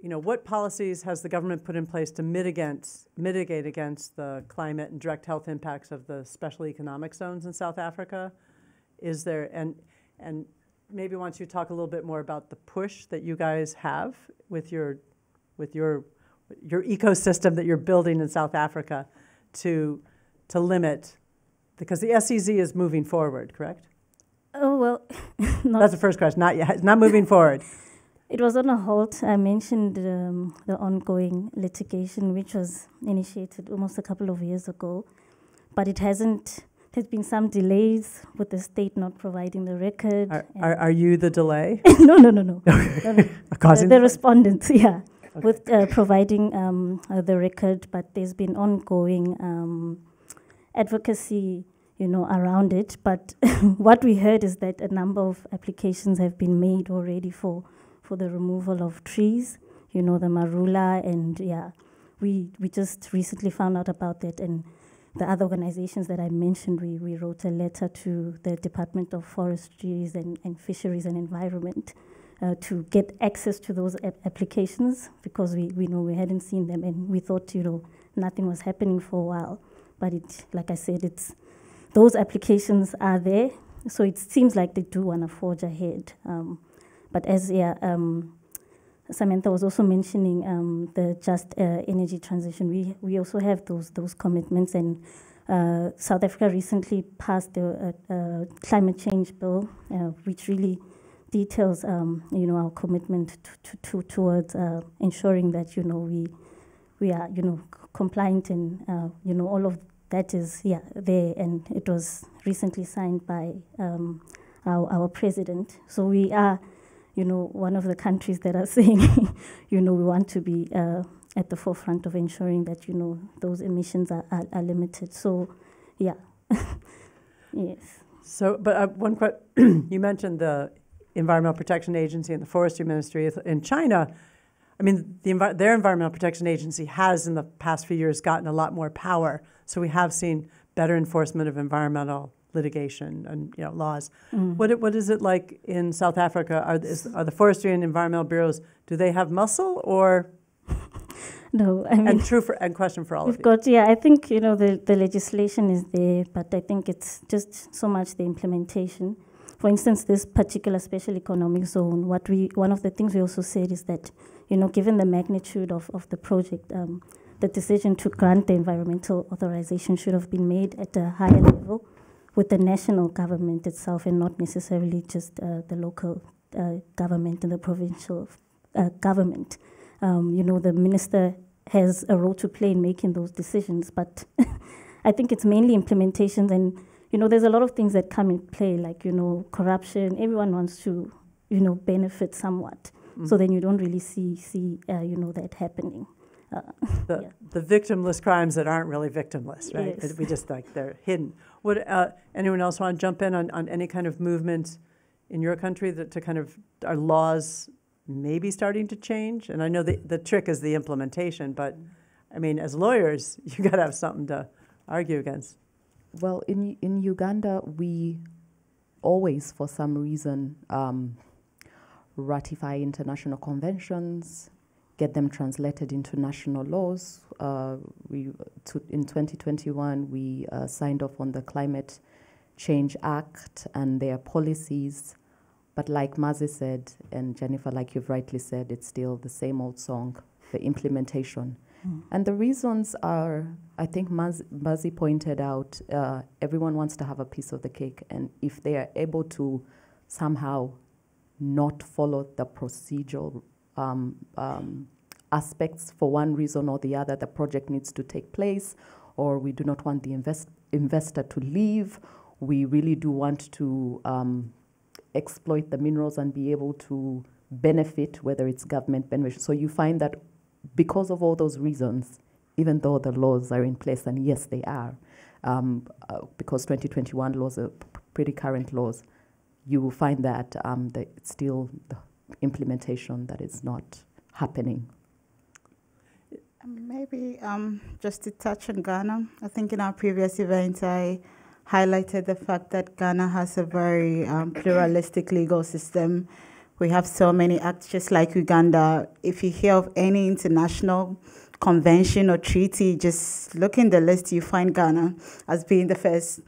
you know, what policies has the government put in place to mitigate against the climate and direct health impacts of the special economic zones in South Africa? Is there, and maybe why don't you talk a little bit more about the push that you guys have with your ecosystem that you're building in South Africa to limit, because the SEZ is moving forward, correct? Oh, well, that's the first question. Not yet. It's not moving forward. It was on a halt. I mentioned the ongoing litigation, which was initiated almost a couple of years ago, but it hasn't. There's been some delays with the state not providing the record. Are you the delay? No. No. The respondents, yeah, okay. With providing the record, but there's been ongoing advocacy, you know, around it. But what we heard is that a number of applications have been made already for the removal of trees, you know, the marula, and yeah, we just recently found out about that. And the other organizations that I mentioned, we wrote a letter to the Department of Forestries and Fisheries and Environment to get access to those applications, because we know we hadn't seen them, and we thought, you know, nothing was happening for a while. But it, like I said, those applications are there, so it seems like they do want to forge ahead. But as Samantha was also mentioning the just energy transition, we also have those commitments, and South Africa recently passed the climate change bill, which really details you know, our commitment towards ensuring that, you know, we are, you know, compliant, and you know, all of that is there, and it was recently signed by our president. So we are, you know, one of the countries that are saying, you know, we want to be at the forefront of ensuring that, you know, those emissions are limited. So, yeah, yes. So, but one question, you mentioned the Environmental Protection Agency and the Forestry Ministry in China. I mean, their Environmental Protection Agency has in the past few years gotten a lot more power. So we have seen better enforcement of environmental litigation and, you know, laws. What is it like in South Africa? Are the forestry and environmental bureaus, do they have muscle, or? No, I mean, and question for all of you. We've got, I think, you know, the legislation is there, but I think it's just so much the implementation. For instance, this particular special economic zone, one of the things we also said is that, you know, given the magnitude of the project, the decision to grant the environmental authorization should have been made at a higher level with the national government itself, and not necessarily just the local government and the provincial government. You know, the minister has a role to play in making those decisions, but I think it's mainly implementations, and, you know, there's a lot of things that come in play, like, you know, corruption. Everyone wants to, you know, benefit somewhat. So then you don't really see you know, that happening. The victimless crimes that aren't really victimless, right? Yes. We just, like, they're hidden. Would anyone else want to jump in on any kind of movement in your country that to kind of, are laws maybe starting to change? And I know the trick is the implementation, but I mean, as lawyers, you got to have something to argue against. Well, in Uganda, we always, for some reason, ratify international conventions, get them translated into national laws. In 2021, we signed off on the Climate Change Act and their policies. But like Mazi said, and Jennifer, like you've rightly said, it's still the same old song, the implementation. And the reasons are, I think Mazi pointed out, everyone wants to have a piece of the cake. And if they are able to somehow not follow the procedural aspects for one reason or the other. The project needs to take place, or we do not want the investor to leave. We really do want to exploit the minerals and be able to benefit, whether it's government benefit. So you find that because of all those reasons, even though the laws are in place, and yes, they are, because 2021 laws are pretty current laws, you will find that it's still the implementation that is not happening. Maybe just to touch on Ghana, I think in our previous event I highlighted the fact that Ghana has a very pluralistic legal system. We have so many acts, just like Uganda. If you hear of any international convention or treaty, just look in the list, you find Ghana as being the first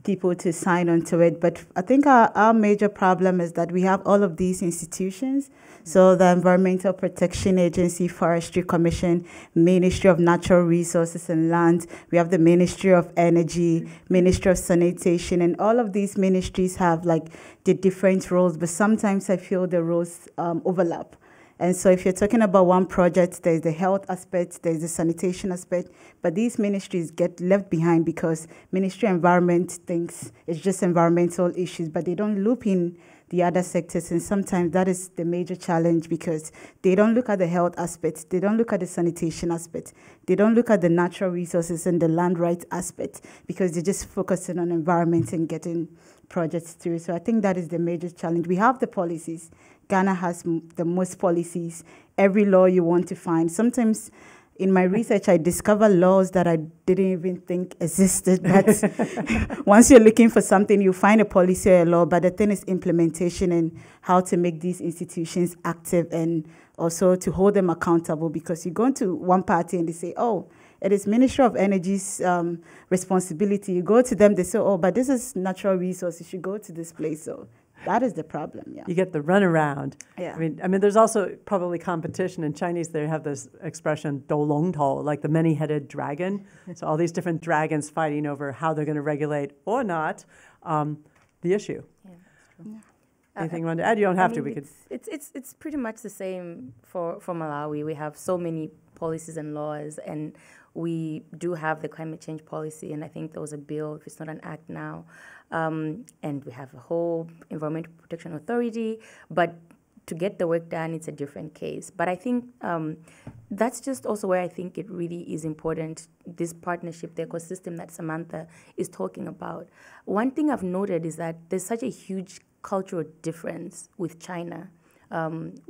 people to sign onto it. But I think our major problem is that we have all of these institutions. So the Environmental Protection Agency, Forestry Commission, Ministry of Natural Resources and Land. We have the Ministry of Energy, Ministry of Sanitation, and all of these ministries have like the different roles, but sometimes I feel the roles overlap. And so if you're talking about one project, there's the health aspect, there's the sanitation aspect, but these ministries get left behind because Ministry of Environment thinks it's just environmental issues, but they don't loop in the other sectors. And sometimes that is the major challenge because they don't look at the health aspect, they don't look at the sanitation aspect, they don't look at the natural resources and the land rights aspect because they're just focusing on environment and getting projects through. So I think that is the major challenge. We have the policies. Ghana has the most policies, every law you want to find. Sometimes in my research, I discover laws that I didn't even think existed. But once you're looking for something, you find a policy or a law, but the thing is implementation and how to make these institutions active and also to hold them accountable, because you go into one party and they say, oh, it is Ministry of Energy's responsibility. You go to them, they say, oh, but this is natural resource. You should go to this place. So that is the problem, yeah. You get the runaround. Yeah. I mean, there's also probably competition. In Chinese, they have this expression, "dou long tao," like the many-headed dragon. So all these different dragons fighting over how they're going to regulate or not the issue. Yeah, that's true. Anything you want to add? You don't have to. We could. It's pretty much the same for Malawi. We have so many policies and laws, and we do have the climate change policy, and I think there was a bill, if it's not an act now, and we have a whole Environmental Protection Authority, but to get the work done, it's a different case. But I think that's just also where I think it really is important, this partnership, the ecosystem that Samantha is talking about. One thing I've noted is that there's such a huge cultural difference with China, and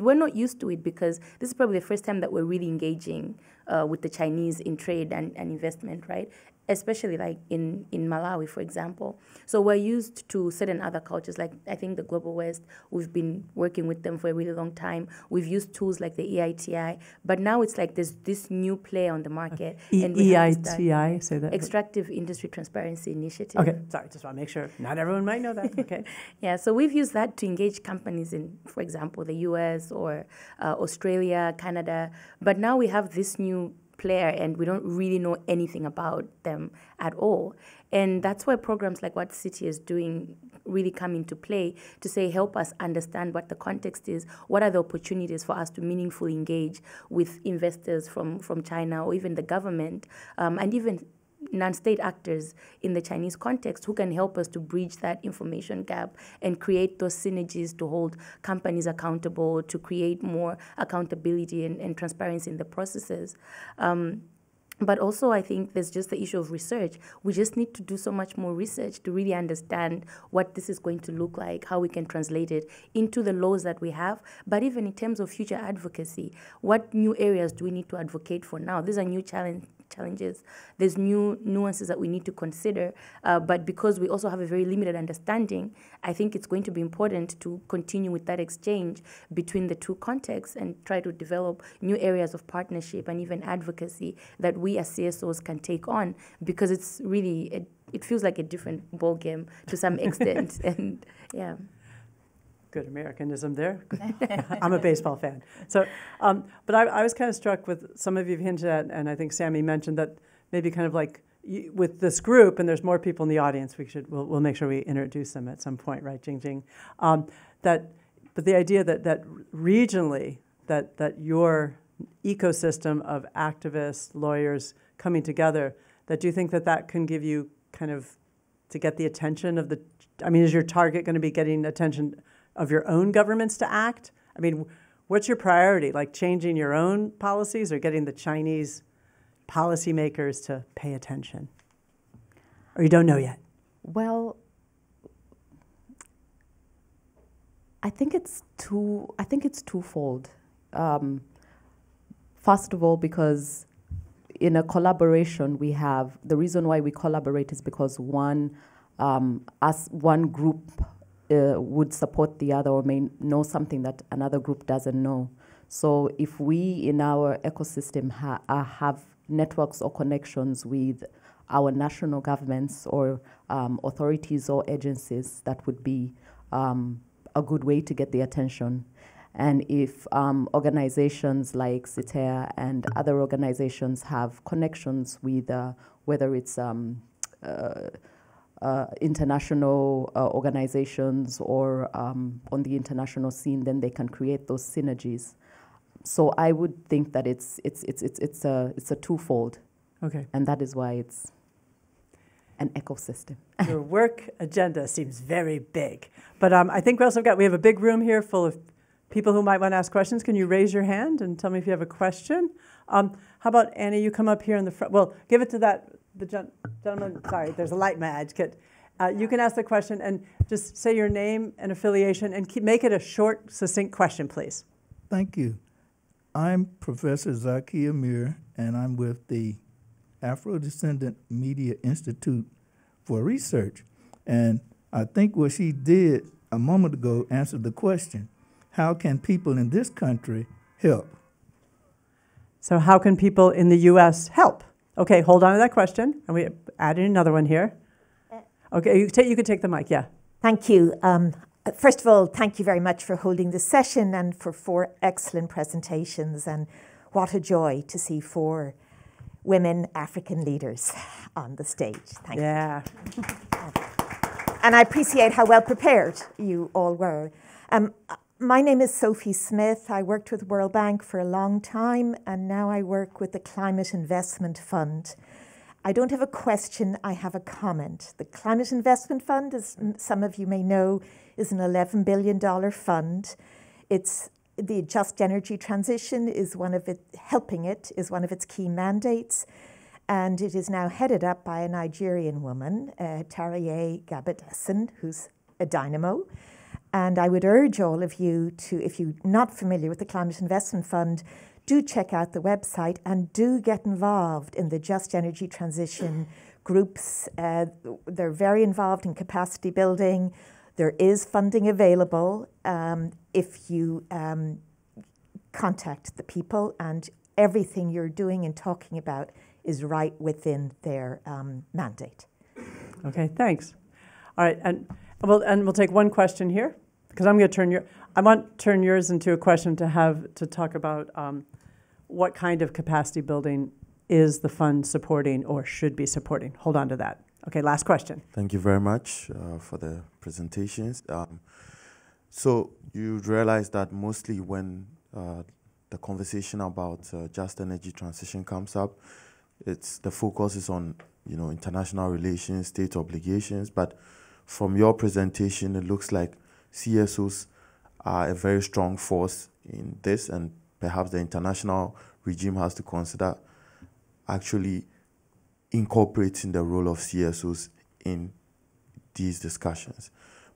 we're not used to it because this is probably the first time that we're really engaging with the Chinese in trade and investment, right? Especially like in Malawi, for example. So we're used to certain other cultures, like I think the Global West, we've been working with them for a really long time. We've used tools like the EITI, but now it's like there's this new player on the market. And EITI, say that. Extractive Industry Transparency Initiative. Okay, sorry, just want to make sure. Not everyone might know that, okay. Yeah, so we've used that to engage companies in, for example, the US or Australia, Canada, but now we have this new player and we don't really know anything about them at all. And that's why programs like what City is doing really come into play to say, help us understand what the context is, what are the opportunities for us to meaningfully engage with investors from China or even the government, and even non-state actors in the Chinese context who can help us to bridge that information gap and create those synergies to hold companies accountable, to create more accountability and transparency in the processes. But also, I think there's just the issue of research. We just need to do so much more research to really understand what this is going to look like, how we can translate it into the laws that we have, but even in terms of future advocacy, what new areas do we need to advocate for now? These are new challenges. There's new nuances that we need to consider, but because we also have a very limited understanding, I think it's going to be important to continue with that exchange between the two contexts and try to develop new areas of partnership and even advocacy that we as CSOs can take on, because it's really, it feels like a different ballgame to some extent, and yeah. Good Americanism there. I'm a baseball fan. So, but I was kind of struck with some of you've hinted at, and I think Sammy mentioned that maybe kind of like with this group, and there's more people in the audience, we'll make sure we introduce them at some point, right, Jingjing? But the idea that regionally, that your ecosystem of activists, lawyers coming together, that do you think that can give you kind of, to get the attention of is your target going to be getting attention of your own governments to act? I mean, what's your priority, like changing your own policies or getting the Chinese policymakers to pay attention? Or you don't know yet? Well, I think it's twofold. First of all, because in a collaboration the reason why we collaborate is because one group would support the other or may know something that another group doesn't know. So if we in our ecosystem have networks or connections with our national governments or authorities or agencies, that would be a good way to get the attention. And if organizations like CITEA and other organizations have connections with whether it's international organizations or on the international scene, then they can create those synergies. So I would think that it's a twofold. Okay. And that is why it's an ecosystem. Your work agenda seems very big. But I think we have a big room here full of people who might want to ask questions. Can you raise your hand and tell me if you have a question? How about Annie, you come up here in the front. Well, give it to the gentleman. Sorry, there's a light badge. You can ask the question and just say your name and affiliation and make it a short, succinct question, please. Thank you. I'm Professor Zaki Amir, and I'm with the Afro-Descendant Media Institute for Research. And I think what she did a moment ago answered the question, how can people in this country help? So how can people in the U.S. help? Okay, hold on to that question. And we added another one here. Okay, you could take the mic, yeah. Thank you. First of all, thank you very much for holding this session and for 4 excellent presentations. And what a joy to see 4 women African leaders on the stage. Thank you. Yeah. And I appreciate how well prepared you all were. My name is Sophie Smith. I worked with World Bank for a long time, and now I work with the Climate Investment Fund. I don't have a question, I have a comment. The Climate Investment Fund, as some of you may know, is an $11 billion fund. It's the just energy transition is helping it is one of its key mandates. And it is now headed up by a Nigerian woman, Taraye Gabadesin, who's a dynamo. And I would urge all of you to, if you're not familiar with the Climate Investment Fund, do check out the website and do get involved in the Just Energy Transition groups. They're very involved in capacity building. There is funding available if you contact the people, and everything you're doing and talking about is right within their mandate. Okay, thanks. All right, and we'll take one question here, because I'm going to turn yours into a question to talk about what kind of capacity building is the fund supporting or should be supporting. Hold on to that. Okay, last question. Thank you very much for the presentations. So you realize that mostly when the conversation about just energy transition comes up, the focus is on international relations, state obligations. But from your presentation, it looks like CSOs are a very strong force in this, and perhaps the international regime has to consider actually incorporating the role of CSOs in these discussions.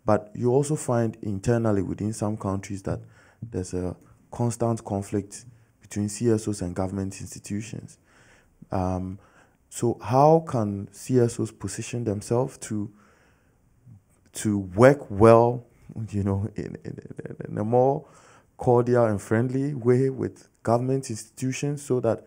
But you also find internally within some countries that there's a constant conflict between CSOs and government institutions. So how can CSOs position themselves to work well, in a more cordial and friendly way with government institutions, so that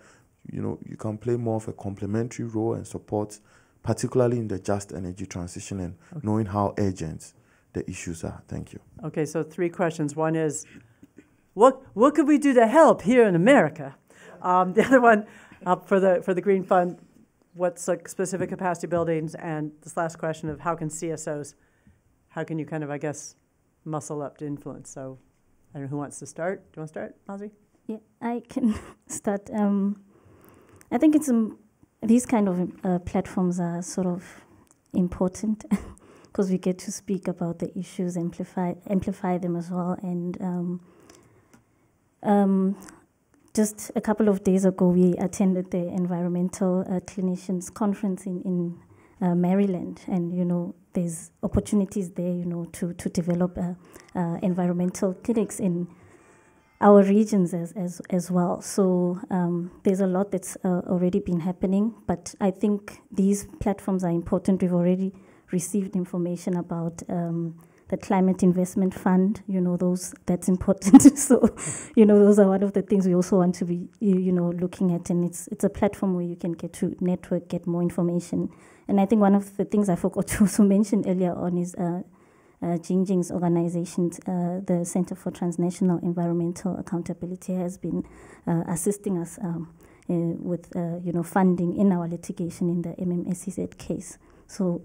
you can play more of a complementary role and support, particularly in the just energy transition and knowing how urgent the issues are? Thank you. Okay, so 3 questions. One is, what could we do to help here in America? The other one, for the Green Fund, what's like specific capacity buildings, and this last question of how can CSOs, how can you kind of, I guess, muscle up to influence? So I don't know who wants to start. Do you want to start, Mazi? Yeah, I can start. I think it's these kind of platforms are sort of important because we get to speak about the issues, amplify them as well. And just a couple of days ago, we attended the Environmental Clinicians Conference in Maryland, and there's opportunities there, to develop environmental clinics in our regions as well. So there's a lot that's already been happening, but I think these platforms are important. We've already received information about the Climate Investment Fund, that's important. So, those are one of the things we also want to be, looking at, and it's a platform where you can get to network, get more information. And I think one of the things I forgot to also mention earlier on is Jingjing's organization, the Center for Transnational Environmental Accountability, has been assisting us with funding in our litigation in the MMSCZ case. So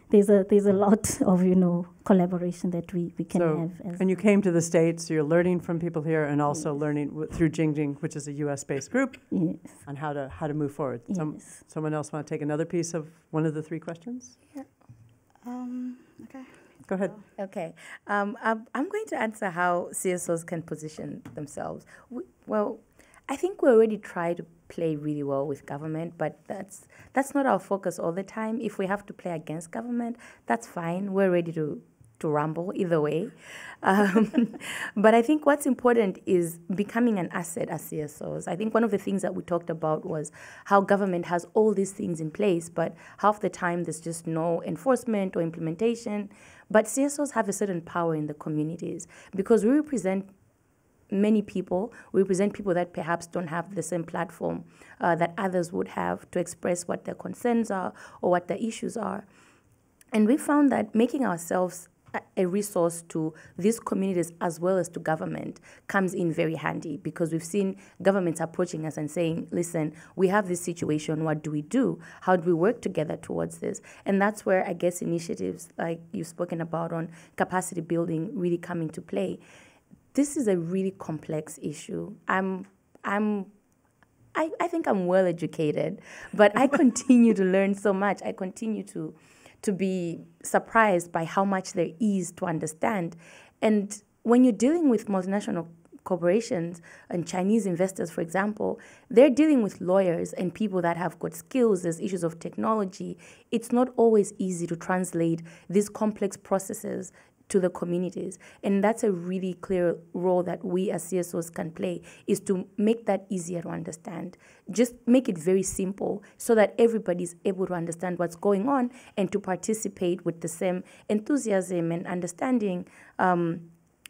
there's a lot of collaboration that we can have. And you came to the States, so you're learning from people here, and also learning through Jingjing, which is a U.S.-based group, on how to move forward. Yes. Someone else want to take another piece of one of the three questions? Yeah. Okay. Go ahead. Okay. I'm going to answer how CSOs can position themselves. Well, I think we already try to play really well with government, but that's not our focus all the time. If we have to play against government, that's fine. We're ready to rumble either way. But I think what's important is becoming an asset as CSOs. I think one of the things that we talked about was how government has all these things in place, but half the time there's just no enforcement or implementation. But CSOs have a certain power in the communities because we represent many people. We represent people that perhaps don't have the same platform that others would have to express what their concerns are or what their issues are. And we found that making ourselves a resource to these communities as well as to government comes in very handy, because we've seen governments approaching us and saying, listen, we have this situation, what do we do? How do we work together towards this? And that's where I guess initiatives like you've spoken about on capacity building really come into play. This is a really complex issue. I think I'm well educated, but I continue to learn so much. I continue to be surprised by how much there is to understand. And when you're dealing with multinational corporations and Chinese investors, for example, they're dealing with lawyers and people that have got skills. There's issues of technology. It's not always easy to translate these complex processes to the communities. And that's a really clear role that we as CSOs can play, is to make that easier to understand. Just make it very simple so that everybody's able to understand what's going on and to participate with the same enthusiasm and understanding.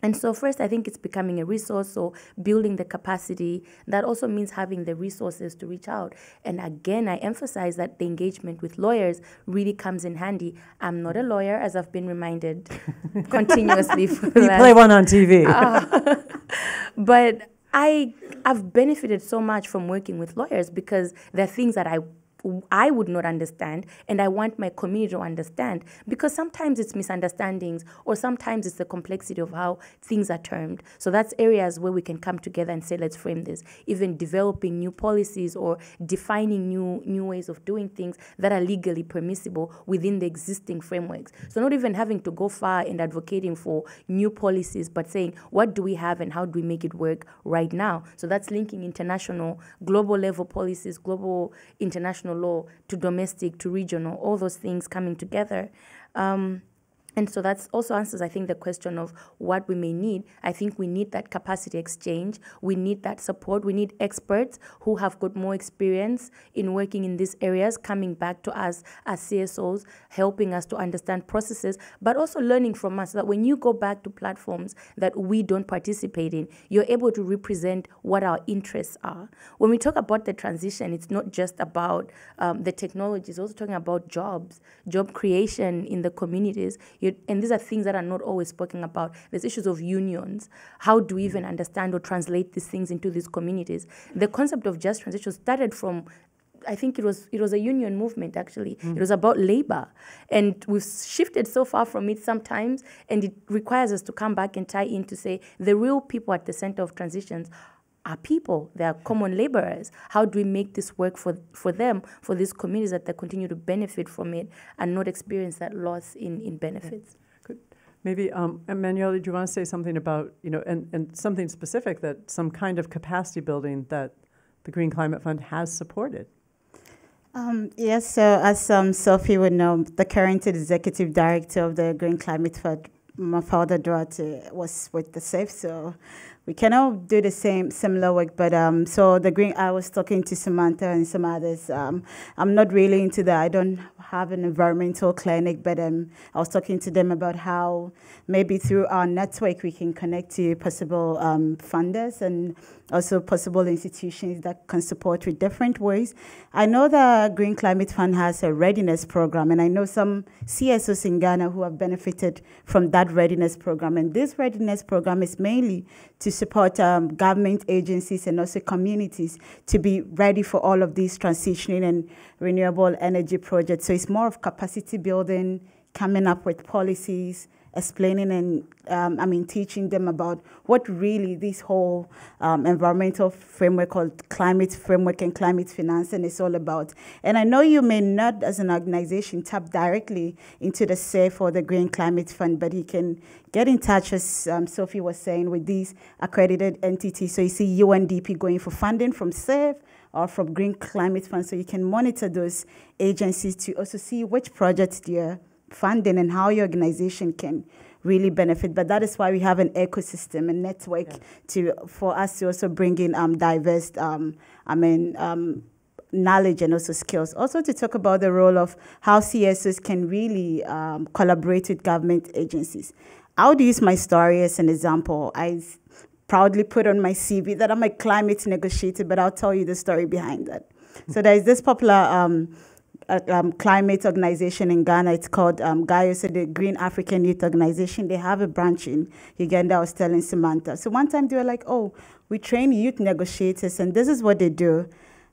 And so first, I think it's becoming a resource, so building the capacity. That also means having the resources to reach out. And again, I emphasize that the engagement with lawyers really comes in handy. I'm not a lawyer, as I've been reminded continuously. For the last, play one on TV. But I've benefited so much from working with lawyers, because there are things that I would not understand, and I want my community to understand, because sometimes it's misunderstandings, or sometimes it's the complexity of how things are termed. So that's areas where we can come together and say, let's frame this, even developing new policies or defining new ways of doing things that are legally permissible within the existing frameworks. So not even having to go far and advocating for new policies, but saying, what do we have and how do we make it work right now? So that's linking international, global level policies, global international law to domestic, to regional, all those things coming together. And so that also answers, I think, the question of what we may need. I think we need that capacity exchange. We need that support. We need experts who have got more experience in working in these areas, coming back to us as CSOs, helping us to understand processes, but also learning from us, so that when you go back to platforms that we don't participate in, you're able to represent what our interests are. When we talk about the transition, it's not just about the technology. It's also talking about jobs, job creation in the communities. And these are things that are not always spoken about. There's issues of unions. How do we even understand or translate these things into these communities? The concept of just transition started from I think it was a union movement, actually. It was about labor. And we've shifted so far from it sometimes, and it requires us to come back and tie in to say the real people at the center of transitions are people. They are common laborers. How do we make this work for them, for these communities, that they continue to benefit from it and not experience that loss in benefits? Good. Maybe, Emmanuel, do you want to say something about, and something specific, that some kind of capacity building that the Green Climate Fund has supported? Yes, so as Sophie would know, the current executive director of the Green Climate Fund, Mafalda Duarte, was with the SAFE, so we cannot do the similar work, but so I was talking to Samantha and some others. I'm not really into that. I don't have an environmental clinic, but I was talking to them about how maybe through our network we can connect to possible funders and also possible institutions that can support with different ways. I know the Green Climate Fund has a readiness program, and I know some CSOs in Ghana who have benefited from that readiness program. And this readiness program is mainly to support government agencies and also communities to be ready for all of these transitioning and renewable energy projects. So it's more of capacity building, coming up with policies, explaining and teaching them about what really this whole environmental framework called climate framework and climate financing is all about. And I know you may not, as an organization, tap directly into the SAFE or the Green Climate Fund, but you can get in touch, as Sophie was saying, with these accredited entities. So you see UNDP going for funding from SAFE or from Green Climate Fund, so you can monitor those agencies to also see which projects they're funding and how your organization can really benefit. But that is why we have an ecosystem, a network for us to also bring in diverse knowledge and also skills. Also to talk about the role of how CSOs can really collaborate with government agencies. I would use my story as an example. I proudly put on my CV that I'm a climate negotiator, but I'll tell you the story behind that. So there is this popular climate organization in Ghana. It's called GAIO, the Green African Youth Organization. They have a branch in Uganda. I was telling Samantha. So one time they were like, oh, we train youth negotiators, and this is what they do.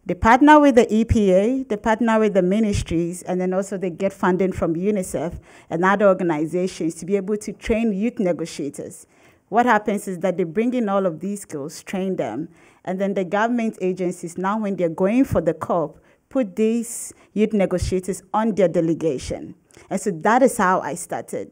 They partner with the EPA, they partner with the ministries, and then also they get funding from UNICEF and other organizations to be able to train youth negotiators. What happens is that they bring in all of these skills, train them, and then the government agencies, now when they're going for the COP, put these youth negotiators on their delegation. And so that is how I started.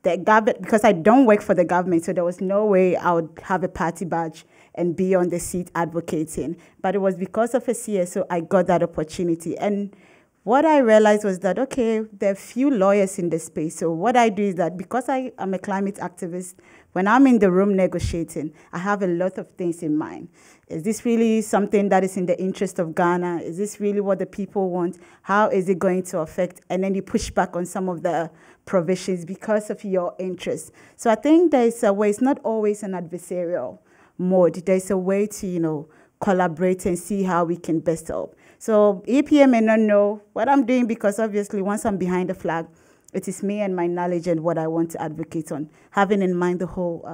The government, because I don't work for the government, so there was no way I would have a party badge and be on the seat advocating. But it was because of a CSO I got that opportunity. And what I realized was that, okay, there are few lawyers in the space. So what I do is that because I am a climate activist, when I'm in the room negotiating, I have a lot of things in mind. Is this really something that is in the interest of Ghana? Is this really what the people want? How is it going to affect? And then you push back on some of the provisions because of your interests. So I think there's a way, it's not always an adversarial mode. There's a way to, collaborate and see how we can best help. So EPA may not know what I'm doing because obviously once I'm behind the flag, it is me and my knowledge and what I want to advocate on, having in mind the whole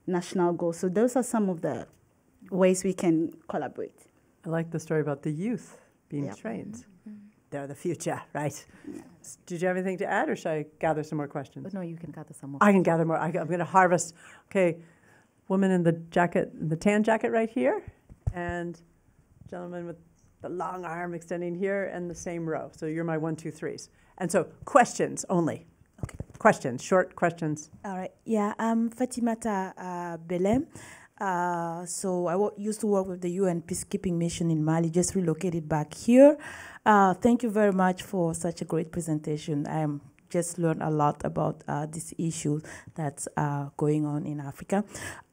national goal. So those are some of the ways we can collaborate. I like the story about the youth being trained. Mm-hmm. They're the future, right? Yeah. Did you have anything to add, or should I gather some more questions? But no, you can gather some more. I can gather more. I'm going to harvest. Okay, woman in the jacket, the tan jacket right here, and gentleman with the long arm extending here, and the same row. So you're my 1, 2, 3s. And so questions only. Okay, questions, short questions. All right. Yeah, I'm Fatimata Belem. So I used to work with the UN peacekeeping mission in Mali, just relocated back here. Thank you very much for such a great presentation. I just learned a lot about this issue that's going on in Africa.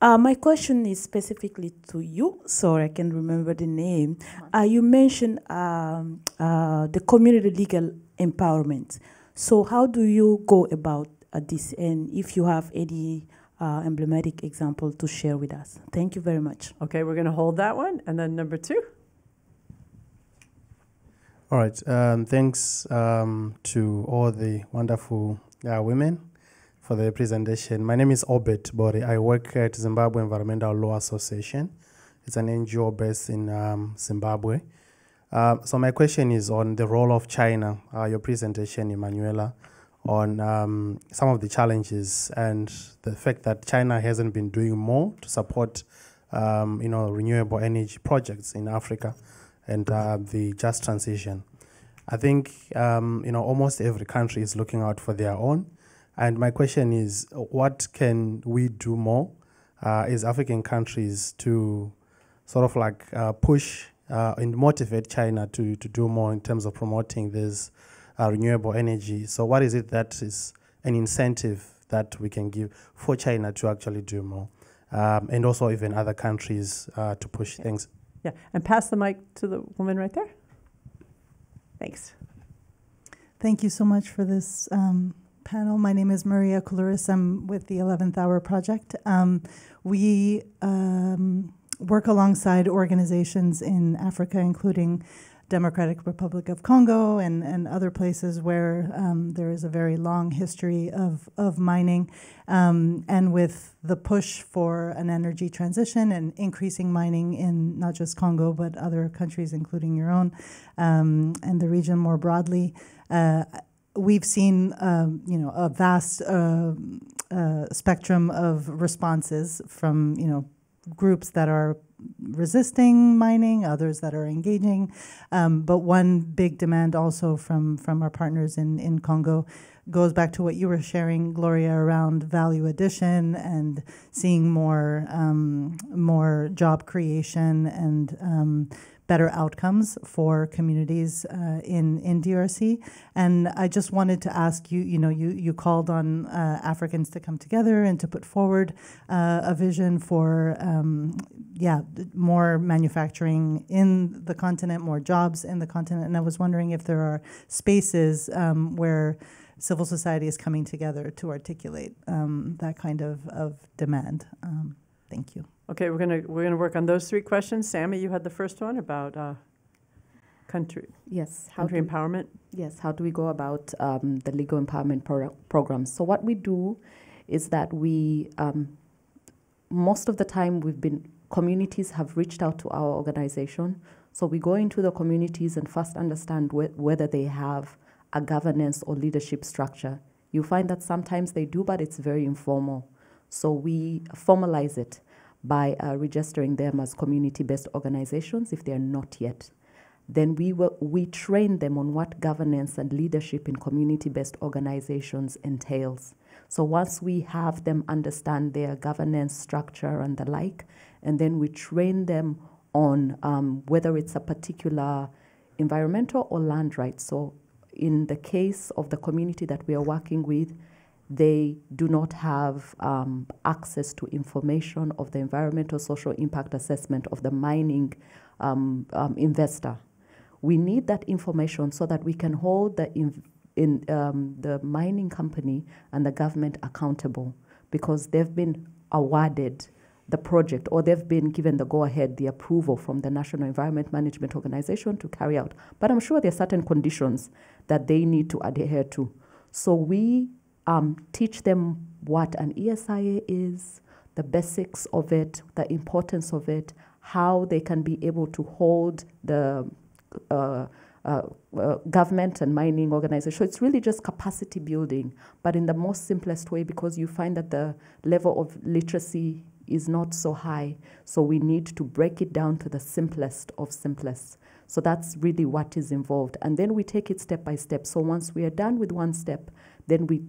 My question is specifically to you. Sorry, I can't remember the name. You mentioned the community legal empowerment. So how do you go about this? And if you have any emblematic example to share with us. Thank you very much. Okay, we're going to hold that one. And then number 2. All right. Thanks to all the wonderful women for the presentation. My name is Obet Bori. I work at Zimbabwe Environmental Law Association. It's an NGO based in Zimbabwe. So my question is on the role of China, your presentation, Emanuela, on some of the challenges and the fact that China hasn't been doing more to support renewable energy projects in Africa and the just transition. I think almost every country is looking out for their own. And my question is, what can we do more as African countries to sort of like push and motivate China to do more in terms of promoting this renewable energy? So what is it that is an incentive that we can give for China to actually do more? And also even other countries to push things. Yeah, and pass the mic to the woman right there. Thanks. Thank you so much for this panel. My name is Maria Koulouris. I'm with the 11th Hour Project. We work alongside organizations in Africa, including Democratic Republic of Congo and other places where there is a very long history of mining. And with the push for an energy transition and increasing mining in not just Congo, but other countries, including your own, and the region more broadly, we've seen a vast spectrum of responses from groups that are resisting mining, others that are engaging. But one big demand also from our partners in Congo goes back to what you were sharing, Gloria, around value addition and seeing more job creation and better outcomes for communities in DRC. And I just wanted to ask you, you called on Africans to come together and to put forward a vision for, more manufacturing in the continent, more jobs in the continent. And I was wondering if there are spaces where civil society is coming together to articulate that kind of demand. Thank you. Okay, we're gonna work on those three questions. Sammy, you had the first one about country empowerment. Yes, how do we go about the legal empowerment programs? So what we do is that we, most of the time communities have reached out to our organization. So we go into the communities and first understand whether they have a governance or leadership structure. You find that sometimes they do, but it's very informal. So we formalize it by registering them as community-based organizations if they are not yet. Then we train them on what governance and leadership in community-based organizations entails. So once we have them understand their governance structure and the like, and then we train them on whether it's a particular environmental or land rights. So in the case of the community that we are working with, they do not have access to information of the environmental social impact assessment of the mining investor. We need that information so that we can hold the mining company and the government accountable, because they've been awarded the project, or they've been given the go-ahead, the approval from the National Environment Management Organization to carry out. But I'm sure there are certain conditions that they need to adhere to. So we teach them what an ESIA is, the basics of it, the importance of it, how they can be able to hold the government and mining organization. So it's really just capacity building, but in the most simplest way, because you find that the level of literacy is not so high. So we need to break it down to the simplest of simplest. So that's really what is involved. And then we take it step by step. So once we are done with one step, then we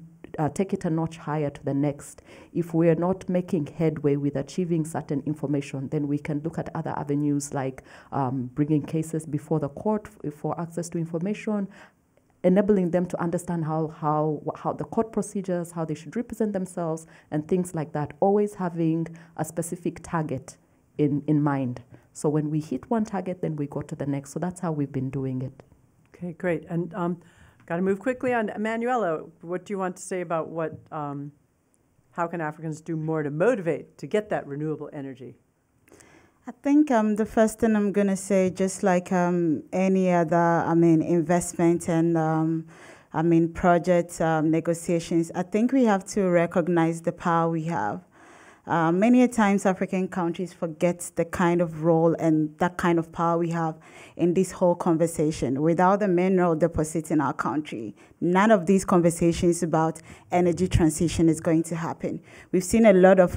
take it a notch higher to the next. If we are not making headway with achieving certain information, then we can look at other avenues like bringing cases before the court for access to information, enabling them to understand how the court procedures, how they should represent themselves, and things like that, always having a specific target in mind. So when we hit one target, then we go to the next. So that's how we've been doing it. Okay, great. And got to move quickly on. Emanuela, what do you want to say about how can Africans do more to motivate to get that renewable energy? I think the first thing I'm going to say, just like any other, investment and, project negotiations, I think we have to recognize the power we have. Many a times African countries forget the kind of role and that kind of power we have in this whole conversation. Without the mineral deposits in our country, none of these conversations about energy transition is going to happen. We've seen a lot of,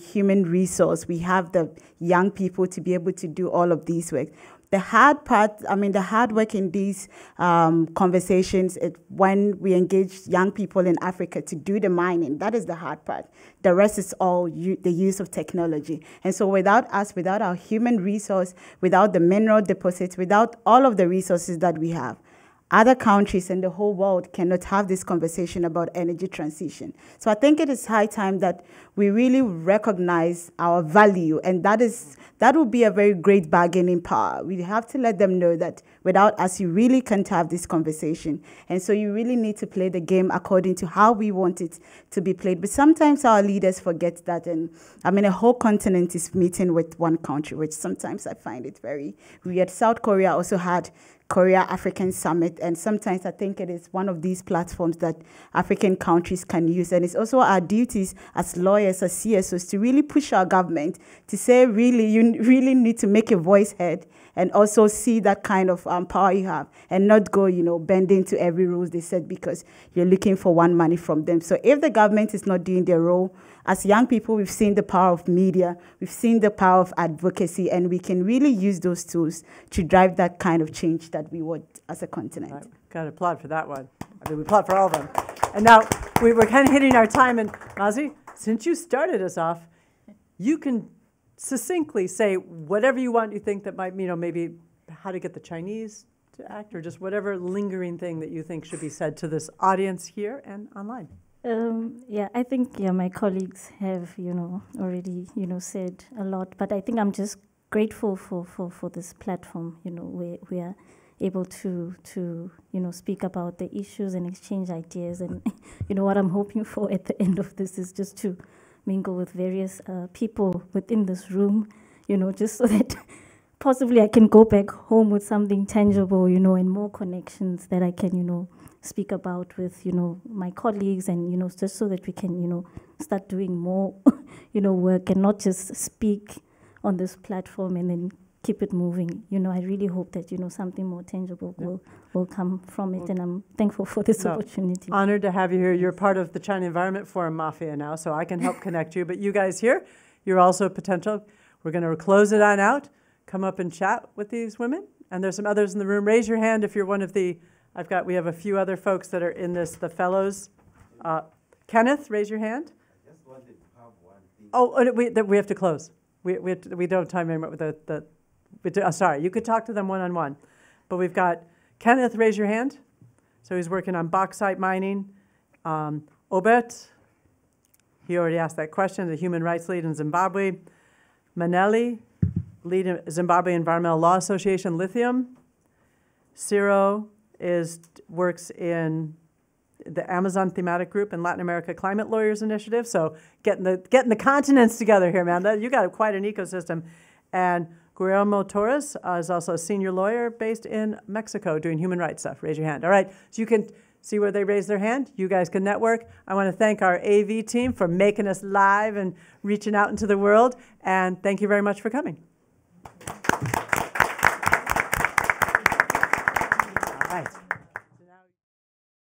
human resource. We have the young people to be able to do all of these work. The hard part, the hard work in these conversations is when we engage young people in Africa to do the mining. That is the hard part. The rest is all the use of technology. And so without us, without our human resource, without the mineral deposits, without all of the resources that we have, other countries in the whole world cannot have this conversation about energy transition. So I think it is high time that we really recognize our value, and that would be a very great bargaining power. We have to let them know that without us, you really can't have this conversation. And so you really need to play the game according to how we want it to be played. But sometimes our leaders forget that, and a whole continent is meeting with one country, which sometimes I find it very weird. South Korea also had Korea African Summit, and sometimes I think it is one of these platforms that African countries can use. And it's also our duties as lawyers, as CSOs, to really push our government to say, really, you really need to make your voice heard and also see that kind of power you have, and not go, bending to every rule they said because you're looking for one money from them. So if the government is not doing their role, as young people, we've seen the power of media, we've seen the power of advocacy, and we can really use those tools to drive that kind of change that we want as a continent. Right. Got to applaud for that one. We applaud for all of them. And now we're kind of hitting our time. And Mazi, since you started us off, you can succinctly say whatever you want. You think that might, maybe how to get the Chinese to act, or just whatever lingering thing that you think should be said to this audience here and online. I think my colleagues have already said a lot, but I think I'm just grateful for this platform, where we are able to speak about the issues and exchange ideas. And what I'm hoping for at the end of this is just to mingle with various people within this room, just so that possibly I can go back home with something tangible, and more connections that I can, speak about with, my colleagues, and, just so that we can, start doing more, work and not just speak on this platform and then keep it moving. I really hope that, something more tangible will come from it, and I'm thankful for this opportunity. Honored to have you here. You're part of the China Environment Forum Mafia now, so I can help connect you. But you guys here, you're also potential. We're going to close it on out. Come up and chat with these women. And there's some others in the room. Raise your hand if you're one of the, we have a few other folks that are in this, the fellows. Kenneth, raise your hand. I just wanted to have one thing. We have to close. We don't have time anymore with sorry, you could talk to them one-on-one. But we've got Kenneth, raise your hand. So he's working on bauxite mining. Obet, he already asked that question, the human rights lead in Zimbabwe. Maneli, lead in Zimbabwe Environmental Law Association, lithium. Ciro works in the Amazon Thematic Group and Latin America Climate Lawyers Initiative. So getting the continents together here, man. You got quite an ecosystem. And Guillermo Torres is also a senior lawyer based in Mexico doing human rights stuff. Raise your hand. All right, so you can see where they raise their hand. You guys can network. I want to thank our AV team for making us live and reaching out into the world. And thank you very much for coming. All right.